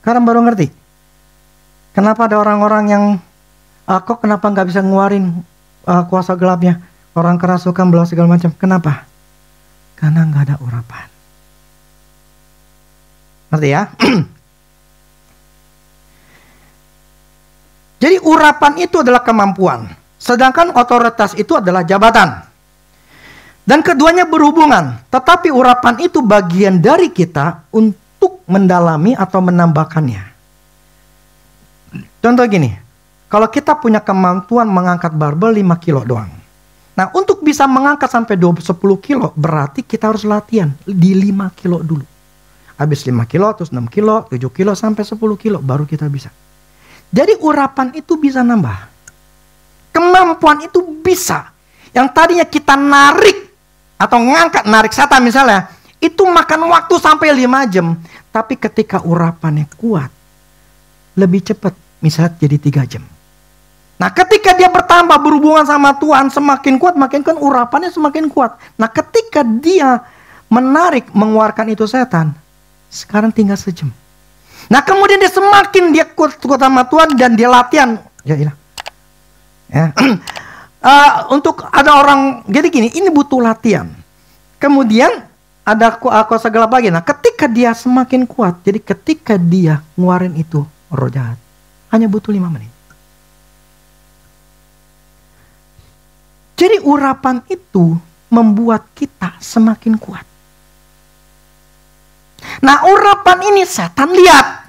Sekarang baru ngerti. Kenapa ada orang-orang yang kok kenapa nggak bisa ngeluarin kuasa gelapnya? Orang kerasukan, belah segala macam. Kenapa? Karena nggak ada urapan. Ngerti ya? Jadi urapan itu adalah kemampuan. Sedangkan otoritas itu adalah jabatan. Dan keduanya berhubungan. Tetapi urapan itu bagian dari kita untuk mendalami atau menambahkannya. Contoh gini. Kalau kita punya kemampuan mengangkat barbel 5 kilo doang. Nah, untuk bisa mengangkat sampai 10 kilo, berarti kita harus latihan di 5 kilo dulu. Habis 5 kilo, terus 6 kilo, 7 kilo, sampai 10 kilo, baru kita bisa. Jadi urapan itu bisa nambah. Kemampuan itu bisa. Yang tadinya kita narik, atau ngangkat, narik setan misalnya, itu makan waktu sampai 5 jam. Tapi ketika urapannya kuat, lebih cepat, misalnya jadi 3 jam. Nah, ketika dia bertambah berhubungan sama Tuhan semakin kuat, makin kan urapannya semakin kuat. Nah, ketika dia menarik, mengeluarkan itu setan, sekarang tinggal sejam. Nah, kemudian dia semakin dia kuat sama Tuhan dan dia latihan. Ya. Untuk ada orang, jadi gini, ini butuh latihan. Kemudian ada kuasa gelap lagi. Nah, ketika dia semakin kuat, jadi ketika dia ngeluarin itu roh jahat, hanya butuh 5 menit. Jadi urapan itu membuat kita semakin kuat. Nah, urapan ini setan lihat.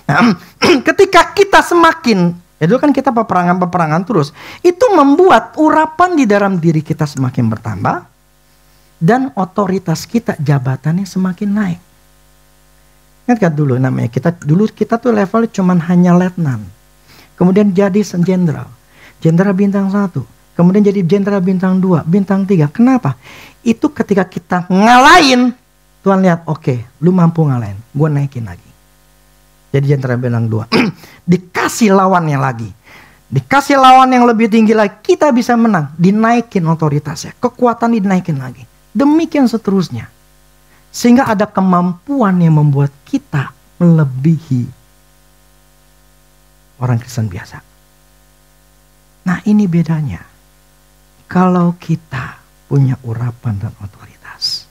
Nah, ketika kita semakin, itu kan kita peperangan terus. Itu membuat urapan di dalam diri kita semakin bertambah. Dan otoritas kita, jabatannya semakin naik. Ingat kan dulu namanya, kita tuh level cuman hanya letnan. Kemudian jadi jenderal. Jenderal bintang 1. Kemudian jadi jenderal bintang 2, bintang 3. Kenapa? Itu ketika kita ngalahin, Tuhan lihat, oke, lu mampu ngalahin, gue naikin lagi. Jadi jenderal bintang 2. Dikasih lawannya lagi. Dikasih lawan yang lebih tinggi lagi, kita bisa menang. Dinaikin otoritasnya, kekuatan dinaikin lagi. Demikian seterusnya. Sehingga ada kemampuan yang membuat kita melebihi orang Kristen biasa. Nah, ini bedanya. Kalau kita punya urapan dan otoritas.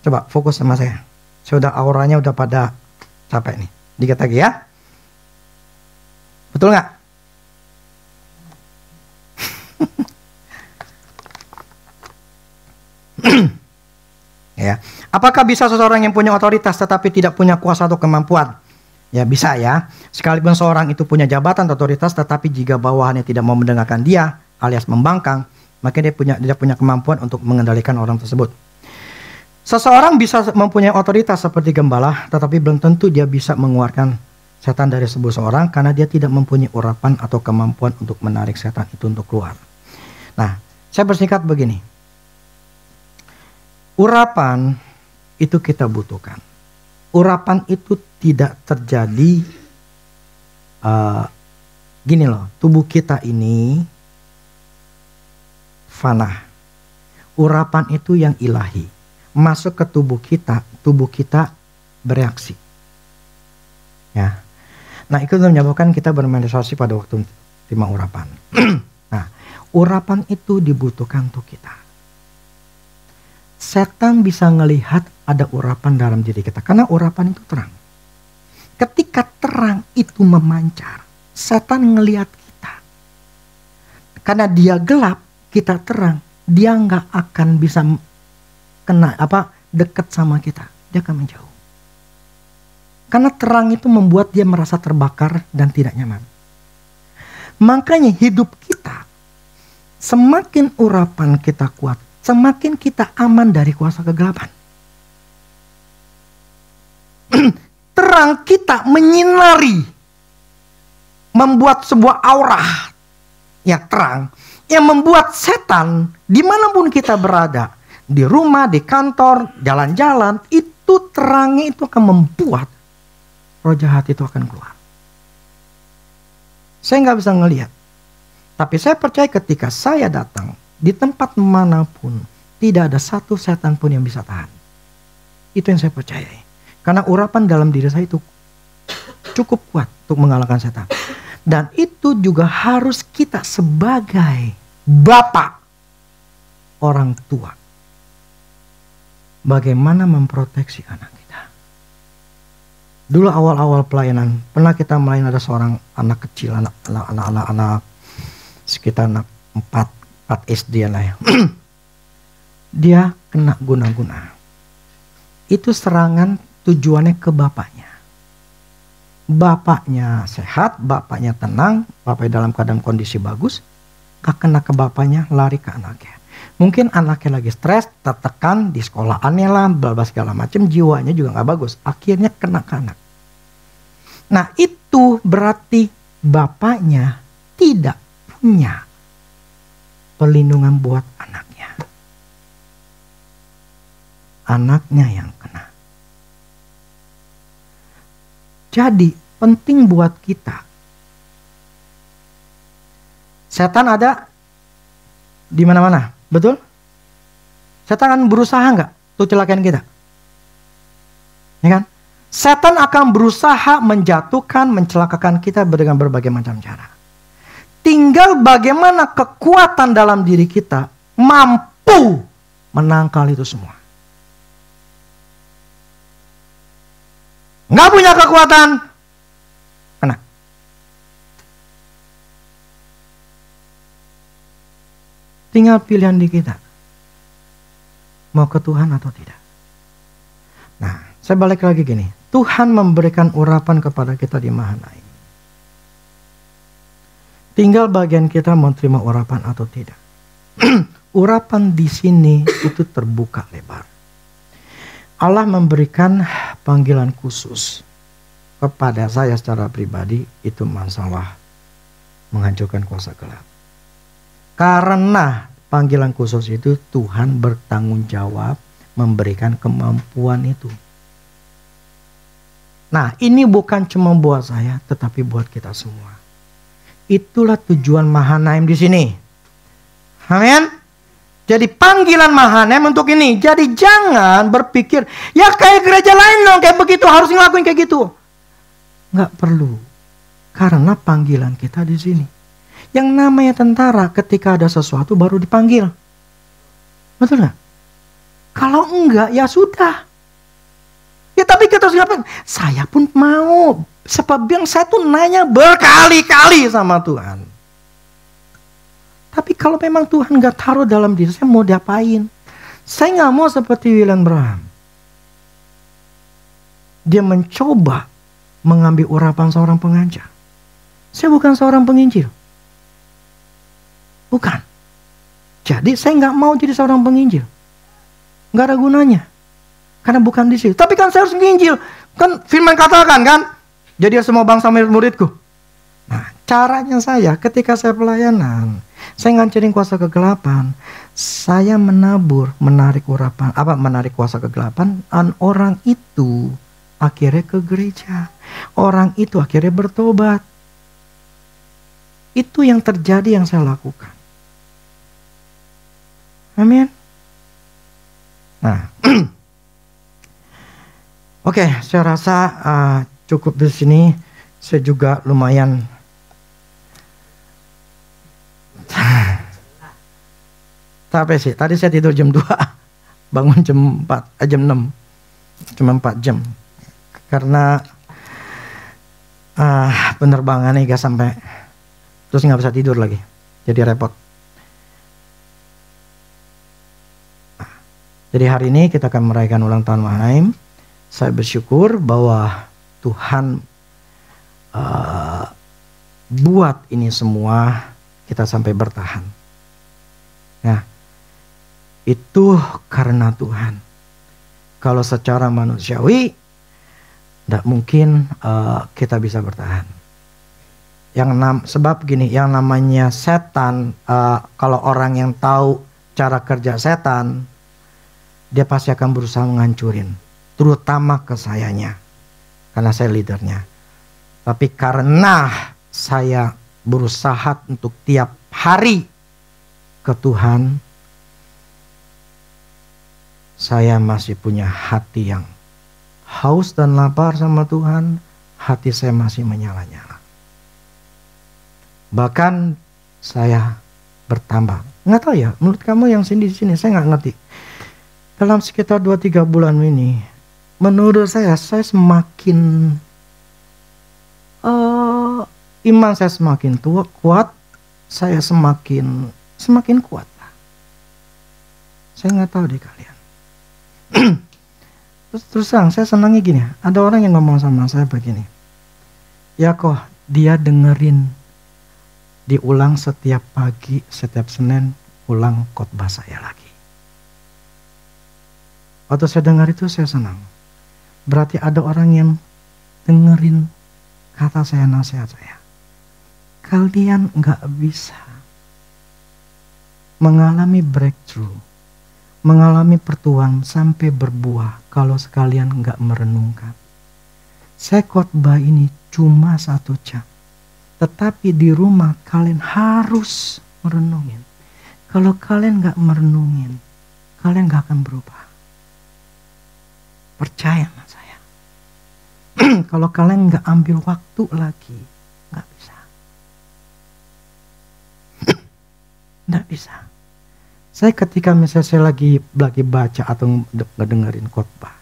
Coba fokus sama saya. Sudah auranya udah pada capek nih. Dikit lagi ya. Betul nggak? Ya. Apakah bisa seseorang yang punya otoritas tetapi tidak punya kuasa atau kemampuan? Ya bisa ya. Sekalipun seorang itu punya jabatan atau otoritas, tetapi jika bawahannya tidak mau mendengarkan dia, alias membangkang, maka dia punya kemampuan untuk mengendalikan orang tersebut. Seseorang bisa mempunyai otoritas seperti gembala, tetapi belum tentu dia bisa mengeluarkan setan dari seseorang karena dia tidak mempunyai urapan atau kemampuan untuk menarik setan itu untuk keluar. Nah, saya bersingkat begini. Urapan itu kita butuhkan. Urapan itu tidak terjadi gini loh, tubuh kita ini fana. Urapan itu yang ilahi. Masuk ke tubuh kita bereaksi. Ya. Nah, itu menyebabkan kita bermanifestasi pada waktu terima urapan. Nah, urapan itu dibutuhkan untuk kita. Setan bisa ngelihat ada urapan dalam diri kita. Karena urapan itu terang. Ketika terang itu memancar, setan ngelihat kita. Karena dia gelap, kita terang. Dia nggak akan bisa dekat sama kita. Dia akan menjauh. Karena terang itu membuat dia merasa terbakar dan tidak nyaman. Makanya hidup kita semakin urapan kita kuat, semakin kita aman dari kuasa kegelapan. Terang kita menyinari, membuat sebuah aura yang terang, yang membuat setan dimanapun kita berada, di rumah, di kantor, jalan-jalan, itu terangnya itu akan membuat roh jahat itu akan keluar. Saya nggak bisa ngelihat, tapi saya percaya ketika saya datang di tempat manapun, tidak ada satu setan pun yang bisa tahan. Itu yang saya percayai. Karena urapan dalam diri saya itu cukup kuat untuk mengalahkan setan. Dan itu juga harus kita sebagai bapak, orang tua, bagaimana memproteksi anak kita. Dulu awal-awal pelayanan, pernah kita melayani ada seorang anak kecil, anak sekitar anak 4 SD lah ya. Dia kena guna-guna. Itu serangan tujuannya ke bapaknya. Bapaknya sehat, bapaknya tenang, bapaknya dalam keadaan kondisi bagus. Gak kena ke bapaknya, lari ke anaknya. Mungkin anaknya lagi stres, tertekan di sekolahannya lah, bla segala macam, jiwanya juga gak bagus. Akhirnya kena ke anak. Nah itu berarti bapaknya tidak punya perlindungan buat anaknya. Anaknya yang kena. Jadi penting buat kita. Setan ada di mana-mana, betul? Setan akan berusaha nggak untuk celakain kita? Ya kan? Setan akan berusaha menjatuhkan, mencelakakan kita dengan berbagai macam cara. Tinggal bagaimana kekuatan dalam diri kita mampu menangkal itu semua. Nggak punya kekuatan, kena. Tinggal pilihan di kita. Mau ke Tuhan atau tidak. Nah, saya balik lagi gini. Tuhan memberikan urapan kepada kita di Mahanaim. Tinggal bagian kita mau terima urapan atau tidak. Urapan di sini itu terbuka lebar. Allah memberikan panggilan khusus kepada saya secara pribadi, itu masalah menghancurkan kuasa gelap. Karena panggilan khusus itu Tuhan bertanggung jawab memberikan kemampuan itu. Nah, ini bukan cuma buat saya, tetapi buat kita semua. Itulah tujuan Mahanaim di sini. Amin. Jadi panggilan Mahanaim untuk ini. Jadi jangan berpikir, ya kayak gereja lain dong, kayak begitu, harus ngelakuin kayak gitu. Nggak perlu. Karena panggilan kita di sini. Yang namanya tentara, ketika ada sesuatu baru dipanggil. Betul nggak? Kalau enggak, ya sudah. Ya tapi kita harus ngapain? Saya pun mau. Sebab yang saya tuh nanya berkali-kali sama Tuhan. Tapi kalau memang Tuhan gak taruh dalam diri saya, mau diapain? Saya gak mau seperti William Branham. Dia mencoba mengambil urapan seorang pengajar. Saya bukan seorang penginjil. Bukan. Jadi saya gak mau jadi seorang penginjil. Gak ada gunanya. Karena bukan di situ. Tapi kan saya harus menginjil. Kan firman katakan kan, jadi semua bangsa murid-muridku. Nah, caranya saya ketika saya pelayanan, saya ngancurin kuasa kegelapan, saya menabur, menarik urapan, menarik kuasa kegelapan, dan orang itu akhirnya ke gereja. Orang itu akhirnya bertobat. Itu yang terjadi yang saya lakukan. Amin. Nah, oke, saya rasa cukup di sini. Saya juga lumayan capek sih. Tadi saya tidur jam 2, bangun jam 4, jam 6, cuma 4 jam. Karena penerbangannya gak sampai, terus nggak bisa tidur lagi, jadi repot. Jadi hari ini kita akan merayakan ulang tahun Mahanaim. Saya bersyukur bahwa Tuhan buat ini semua kita sampai bertahan. Itu karena Tuhan. Kalau secara manusiawi, tidak mungkin kita bisa bertahan. Sebab gini, yang namanya setan, kalau orang yang tahu cara kerja setan, dia pasti akan berusaha menghancurin, terutama ke sayanya, karena saya leadernya. Tapi karena saya berusaha untuk tiap hari ke Tuhan, saya masih punya hati yang haus dan lapar sama Tuhan. Hati saya masih menyala-nyala. Bahkan saya bertambah. Nggak tahu ya, menurut kamu yang di sini, saya nggak ngerti. Dalam sekitar 2-3 bulan ini, menurut saya semakin iman saya semakin kuat, saya semakin kuat. Saya nggak tahu deh kalian. Terus terang, saya senangnya gini, ada orang yang ngomong sama saya begini, ya kok dia dengerin diulang setiap pagi, setiap Senin ulang khotbah saya lagi. Waktu saya dengar itu saya senang. Berarti ada orang yang dengerin kata saya, nasihat saya. Kalian gak bisa mengalami breakthrough, mengalami pertumbuhan sampai berbuah kalau sekalian gak merenungkan. Saya khotbah ini cuma 1 jam. Tetapi di rumah kalian harus merenungin. Kalau kalian gak merenungin, kalian gak akan berubah. Percaya sama saya. Kalau kalian gak ambil waktu lagi, gak bisa. Gak bisa. Saya ketika misalnya saya lagi baca atau dengerin khotbah,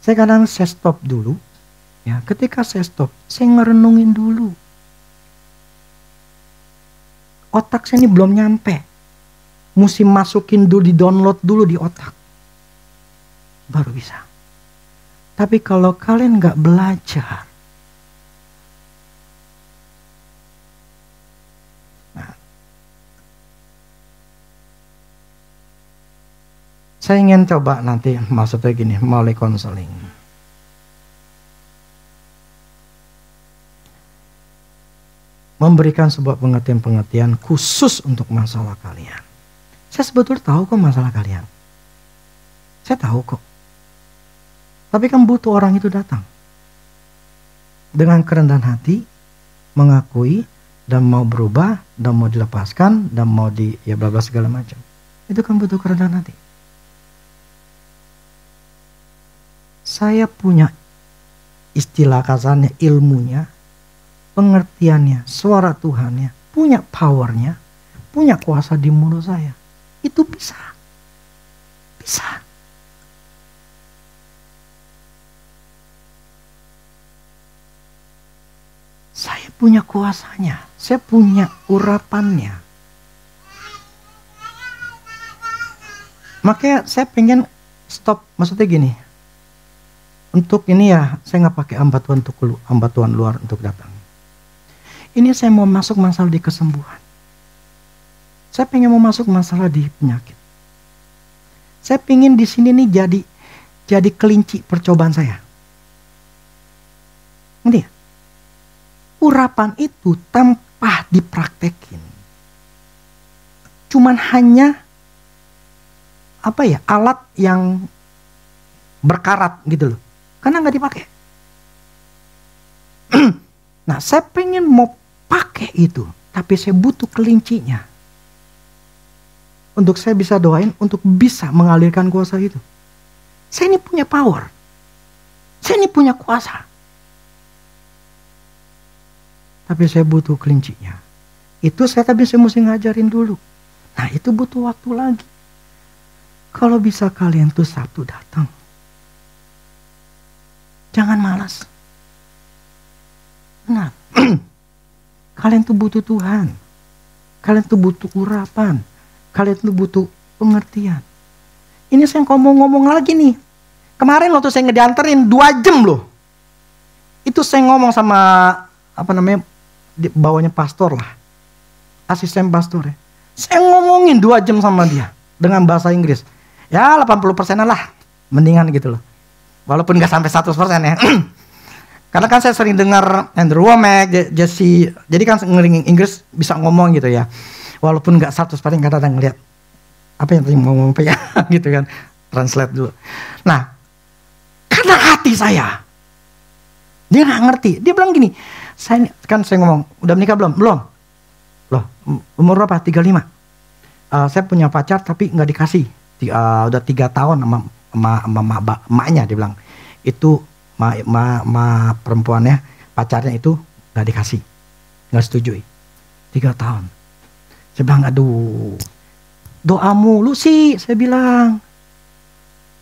saya kadang saya stop dulu. Ya, ketika saya stop, saya ngerenungin dulu. Otak saya ini belum nyampe. Mesti masukin dulu, di-download dulu di otak. Baru bisa. Tapi kalau kalian gak belajar, saya ingin coba nanti maksudnya gini, melalui konseling. Memberikan sebuah pengertian-pengertian khusus untuk masalah kalian. Saya sebetulnya tahu kok masalah kalian. Saya tahu kok. Tapi kan butuh orang itu datang. Dengan kerendahan hati, mengakui, dan mau berubah, dan mau dilepaskan, dan mau ya bla bla segala macam. Itu kan butuh kerendahan hati. Saya punya istilah kasarnya, ilmunya, pengertiannya, suara Tuhannya, punya powernya, punya kuasa di mulut saya. Itu bisa. Bisa. Saya punya kuasanya, saya punya urapannya. Makanya saya pengen stop, maksudnya gini. Untuk ini ya, saya nggak pakai ambatuan luar untuk datang. Ini saya mau masuk masalah di kesembuhan. Saya pengen mau masuk masalah di penyakit. Saya pengen di sini nih jadi kelinci percobaan saya. Ngerti ya? Urapan itu tanpa dipraktekin, cuman hanya alat yang berkarat gitu loh, karena nggak dipakai. Nah, saya pengen mau pakai itu, tapi saya butuh kelincinya untuk saya bisa doain untuk bisa mengalirkan kuasa itu. Saya ini punya power, saya ini punya kuasa. Tapi saya butuh kelincinya. Itu saya mesti ngajarin dulu. Nah, itu butuh waktu lagi. Kalau bisa kalian tuh Sabtu datang. Jangan malas. Nah, kalian tuh butuh Tuhan. Kalian tuh butuh urapan. Kalian tuh butuh pengertian. Ini saya ngomong-ngomong lagi nih. Kemarin waktu saya ngedianterin 2 jam loh. Itu saya ngomong sama bawahnya pastor lah, asisten pastor ya. Saya ngomongin 2 jam sama dia. dengan bahasa Inggris. Ya 80% lah, mendingan gitu loh. Walaupun gak sampai 100% ya. Karena kan saya sering dengar Andrew Wommack, Jesse, jadi kan ngering Inggris bisa ngomong gitu ya. Walaupun gak 100% kadang ngeliat apa yang tadi mau ngomong apa ya gitu kan. Translate dulu. Nah, karena hati saya, dia gak ngerti. Dia bilang gini, saya ngomong, udah menikah belum? Belum. Loh, umur berapa? 35. Saya punya pacar tapi gak dikasih. Udah 3 tahun sama emaknya, dia bilang. Itu perempuannya, pacarnya itu gak dikasih. Gak setujui. 3 tahun. Saya bilang, aduh, doa mulu sih, saya bilang.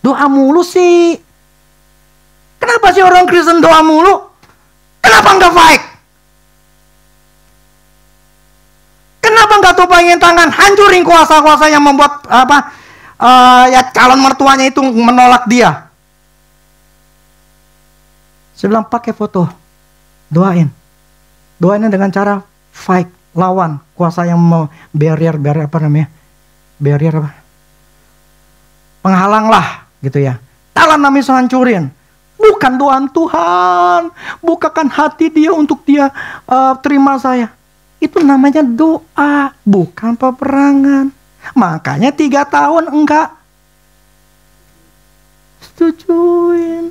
Doa mulu sih. Kenapa sih orang Kristen doa mulu? Kenapa enggak fight? Kenapa enggak topangin tangan, hancurin kuasa-kuasa yang membuat ya calon mertuanya itu menolak dia? Saya bilang pakai foto, doain dengan cara fight, lawan kuasa yang mau barrier apa namanya? Barrier apa? Penghalang lah, gitu ya. Dalam namanya hancurin. Bukan doa Tuhan, bukakan hati dia untuk dia terima saya. Itu namanya doa, bukan peperangan. Makanya 3 tahun enggak setujuin.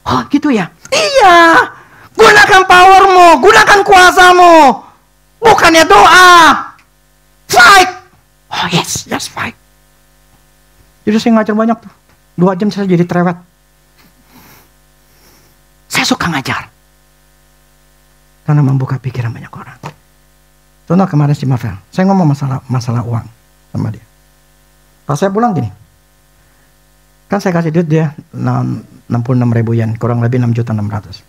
Oh gitu ya? Iya. Gunakan powermu, gunakan kuasamu. Bukannya doa. Fight. Oh yes fight. Jadi saya ngajar banyak tuh. 2 jam saya jadi cerewet. Saya suka ngajar. Karena membuka pikiran banyak orang. Contoh kemarin si Marvel. Saya ngomong masalah uang sama dia. Pas saya pulang gini. Kan saya kasih duit dia 66.000 yen. Kurang lebih 6.600.000.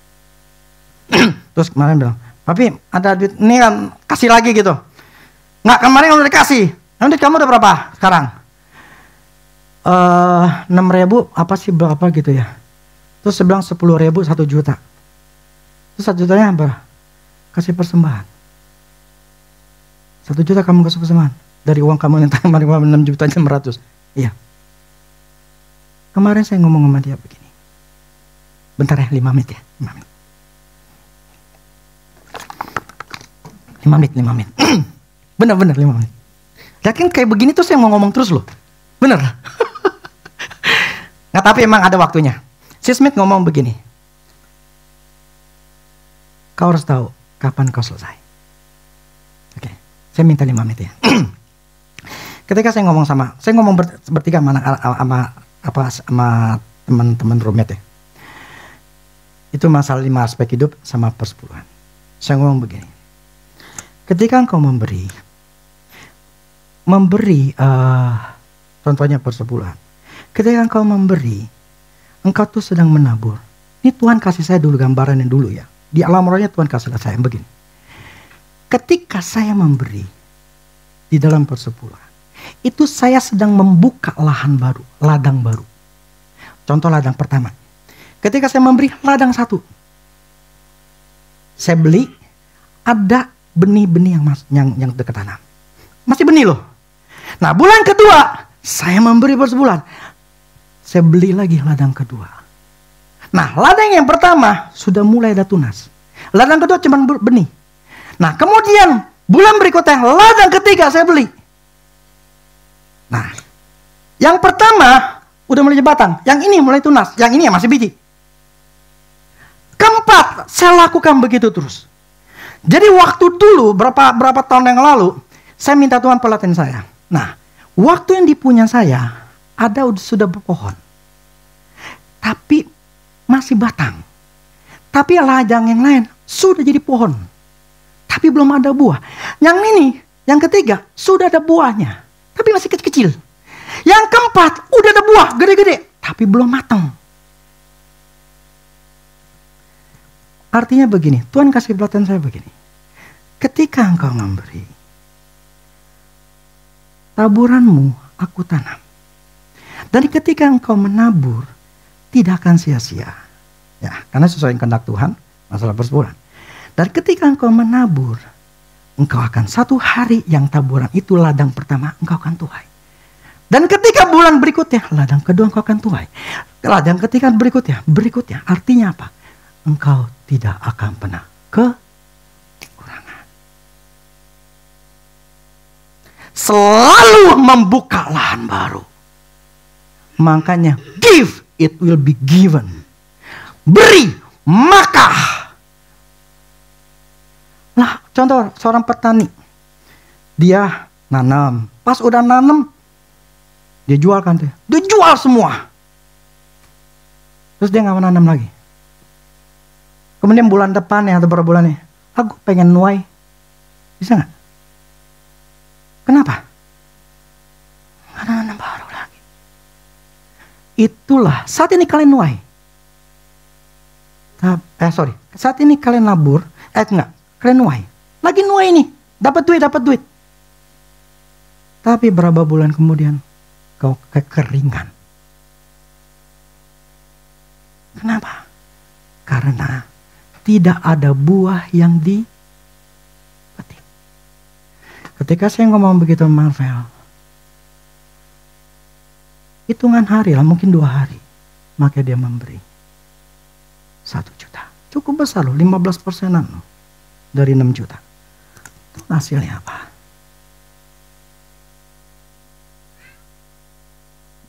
Terus kemarin bilang, Papi ada duit ini kan kasih lagi gitu. Nggak, kemarin udah dikasih. Nanti kamu udah berapa sekarang? 6.000 apa sih berapa gitu ya. Terus saya bilang 10.000 1 juta. Terus 1 jutanya apa? Kasih persembahan. 1 juta kamu kasih persembahan. Dari uang kamu yang kemarin 6.600.000. Iya. Kemarin saya ngomong sama dia begini. Bentar ya, 5 menit ya. 5 menit. 5 menit. Bener 5 menit. Yakin kayak begini tuh saya mau ngomong terus loh. Bener. Nggak, tapi emang ada waktunya. Si Smith ngomong begini. Kau harus tahu kapan kau selesai. Oke, saya minta 5 menit ya. Ketika saya ngomong bertiga sama teman-teman roommate ya. Itu masalah 5 aspek hidup sama persepuluhan. Saya ngomong begini. Ketika engkau memberi contohnya persepuluhan. Ketika engkau memberi, engkau tuh sedang menabur. Ini Tuhan kasih saya dulu gambarannya dulu ya. Di alam rohnya Tuhan kasih saya begini. Ketika saya memberi di dalam persepuluhan, itu saya sedang membuka ladang baru. Contoh ladang pertama. Ketika saya memberi ladang 1, saya beli, ada benih-benih yang dekat tanam. Masih benih loh. Nah, bulan kedua saya memberi bersebulan. Saya beli lagi ladang kedua. Nah, ladang yang pertama sudah mulai ada tunas. Ladang kedua cuma benih. Nah, kemudian bulan berikutnya ladang ketiga saya beli. Nah, yang pertama udah mulai batang, yang ini mulai tunas, yang ini masih biji. Keempat, saya lakukan begitu terus. Jadi waktu dulu berapa tahun yang lalu, saya minta Tuhan pelatihan saya. Nah, waktu yang dipunya saya sudah berpohon, tapi masih batang. Tapi ladang yang lain sudah jadi pohon, tapi belum ada buah. Yang ini, yang ketiga, sudah ada buahnya, tapi masih kecil-kecil. Yang keempat, udah ada buah gede-gede, tapi belum matang. Artinya begini, Tuhan kasih pelatihan saya begini. Ketika engkau memberi, taburanmu aku tanam. Dan ketika engkau menabur, tidak akan sia-sia. Ya, karena sesuai kehendak Tuhan, masalah persepuluhan. Dan ketika engkau menabur, engkau akan satu hari yang taburan itu ladang pertama, engkau akan tuai. Dan ketika bulan berikutnya, ladang kedua engkau akan tuai. Ladang ketika berikutnya. Artinya apa? Engkau tidak akan pernah kekurangan. Selalu membuka lahan baru. Makanya give, it will be given. Beri, maka. Nah, contoh seorang petani. Dia nanam. Pas udah nanam, dia jual kan tuh. Dia jual semua. Terus dia gak mau nanam lagi. Kemudian bulan depannya atau beberapa bulannya, aku pengen nuai. Bisa gak? Kenapa? Gak ada nanam baru lagi. Itulah, saat ini kalian nuai. Saat ini kalian nabur. Kalian nuai. Lagi nuai nih. Dapat duit. Tapi berapa bulan kemudian kau kekeringan. Kenapa? Karena tidak ada buah yang dipetik. Ketika saya ngomong begitu Marvel, hitungan hari lah, mungkin 2 hari, maka dia memberi 1 juta. Cukup besar loh, 15%-an loh, dari 6 juta. Itu hasilnya apa?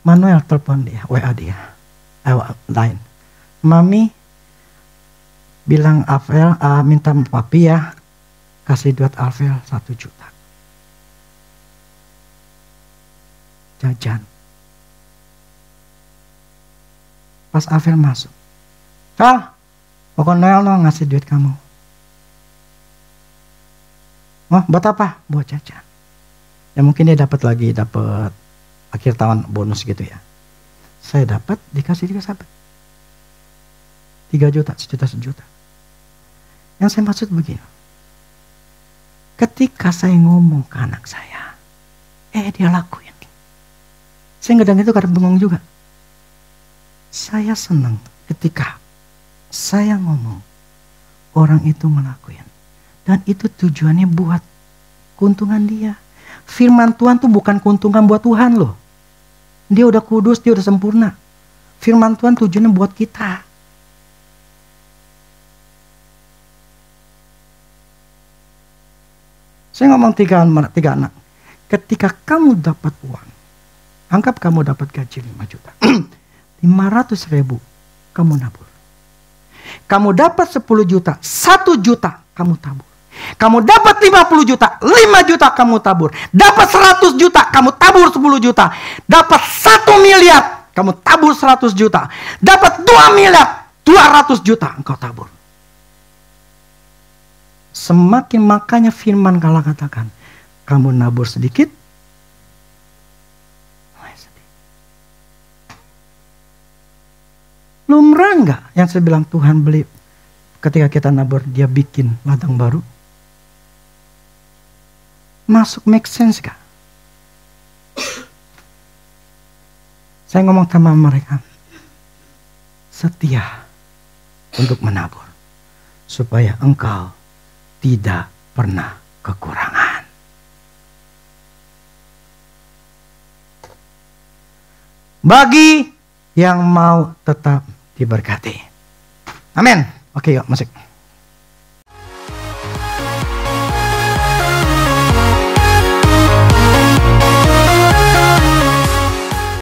Manuel telepon dia, WA dia, lain. Mami bilang Alvel, minta papi ya, kasih duit Alvel 1 juta. Jajan. Pas Alvel masuk, pokoknya Noel ngasih duit kamu. Oh, buat apa? Buat jajan. Ya mungkin dia dapat akhir tahun bonus gitu ya. Saya dapat, dikasih juga sahabat. 3 juta, sejuta. Yang saya maksud begini. Ketika saya ngomong ke anak saya, dia lakuin. Saya ngedang itu karena bengong juga. Saya senang ketika saya ngomong, orang itu ngelakuin. Dan itu tujuannya buat keuntungan dia. Firman Tuhan tuh bukan keuntungan buat Tuhan loh. Dia udah kudus, dia udah sempurna. Firman Tuhan tujuannya buat kita. Saya ngomong tiga anak. Ketika kamu dapat uang, anggap kamu dapat gaji 5 juta. 500.000 kamu nabur. Kamu dapat 10 juta, 1 juta kamu tabur. Kamu dapat 50 juta, 5 juta kamu tabur. Dapat 100 juta, kamu tabur 10 juta. Dapat 1 miliar, kamu tabur 100 juta. Dapat 2 miliar, 200 juta engkau tabur. Semakin makanya firman Allah katakan, kamu nabur sedikit, lumrah enggak yang saya bilang Tuhan beli ketika kita nabur dia bikin ladang baru? Masuk make sense gak? Saya ngomong sama mereka, setia untuk menabur supaya engkau tidak pernah kekurangan. Bagi yang mau tetap diberkati. Amin. Oke, yuk musik.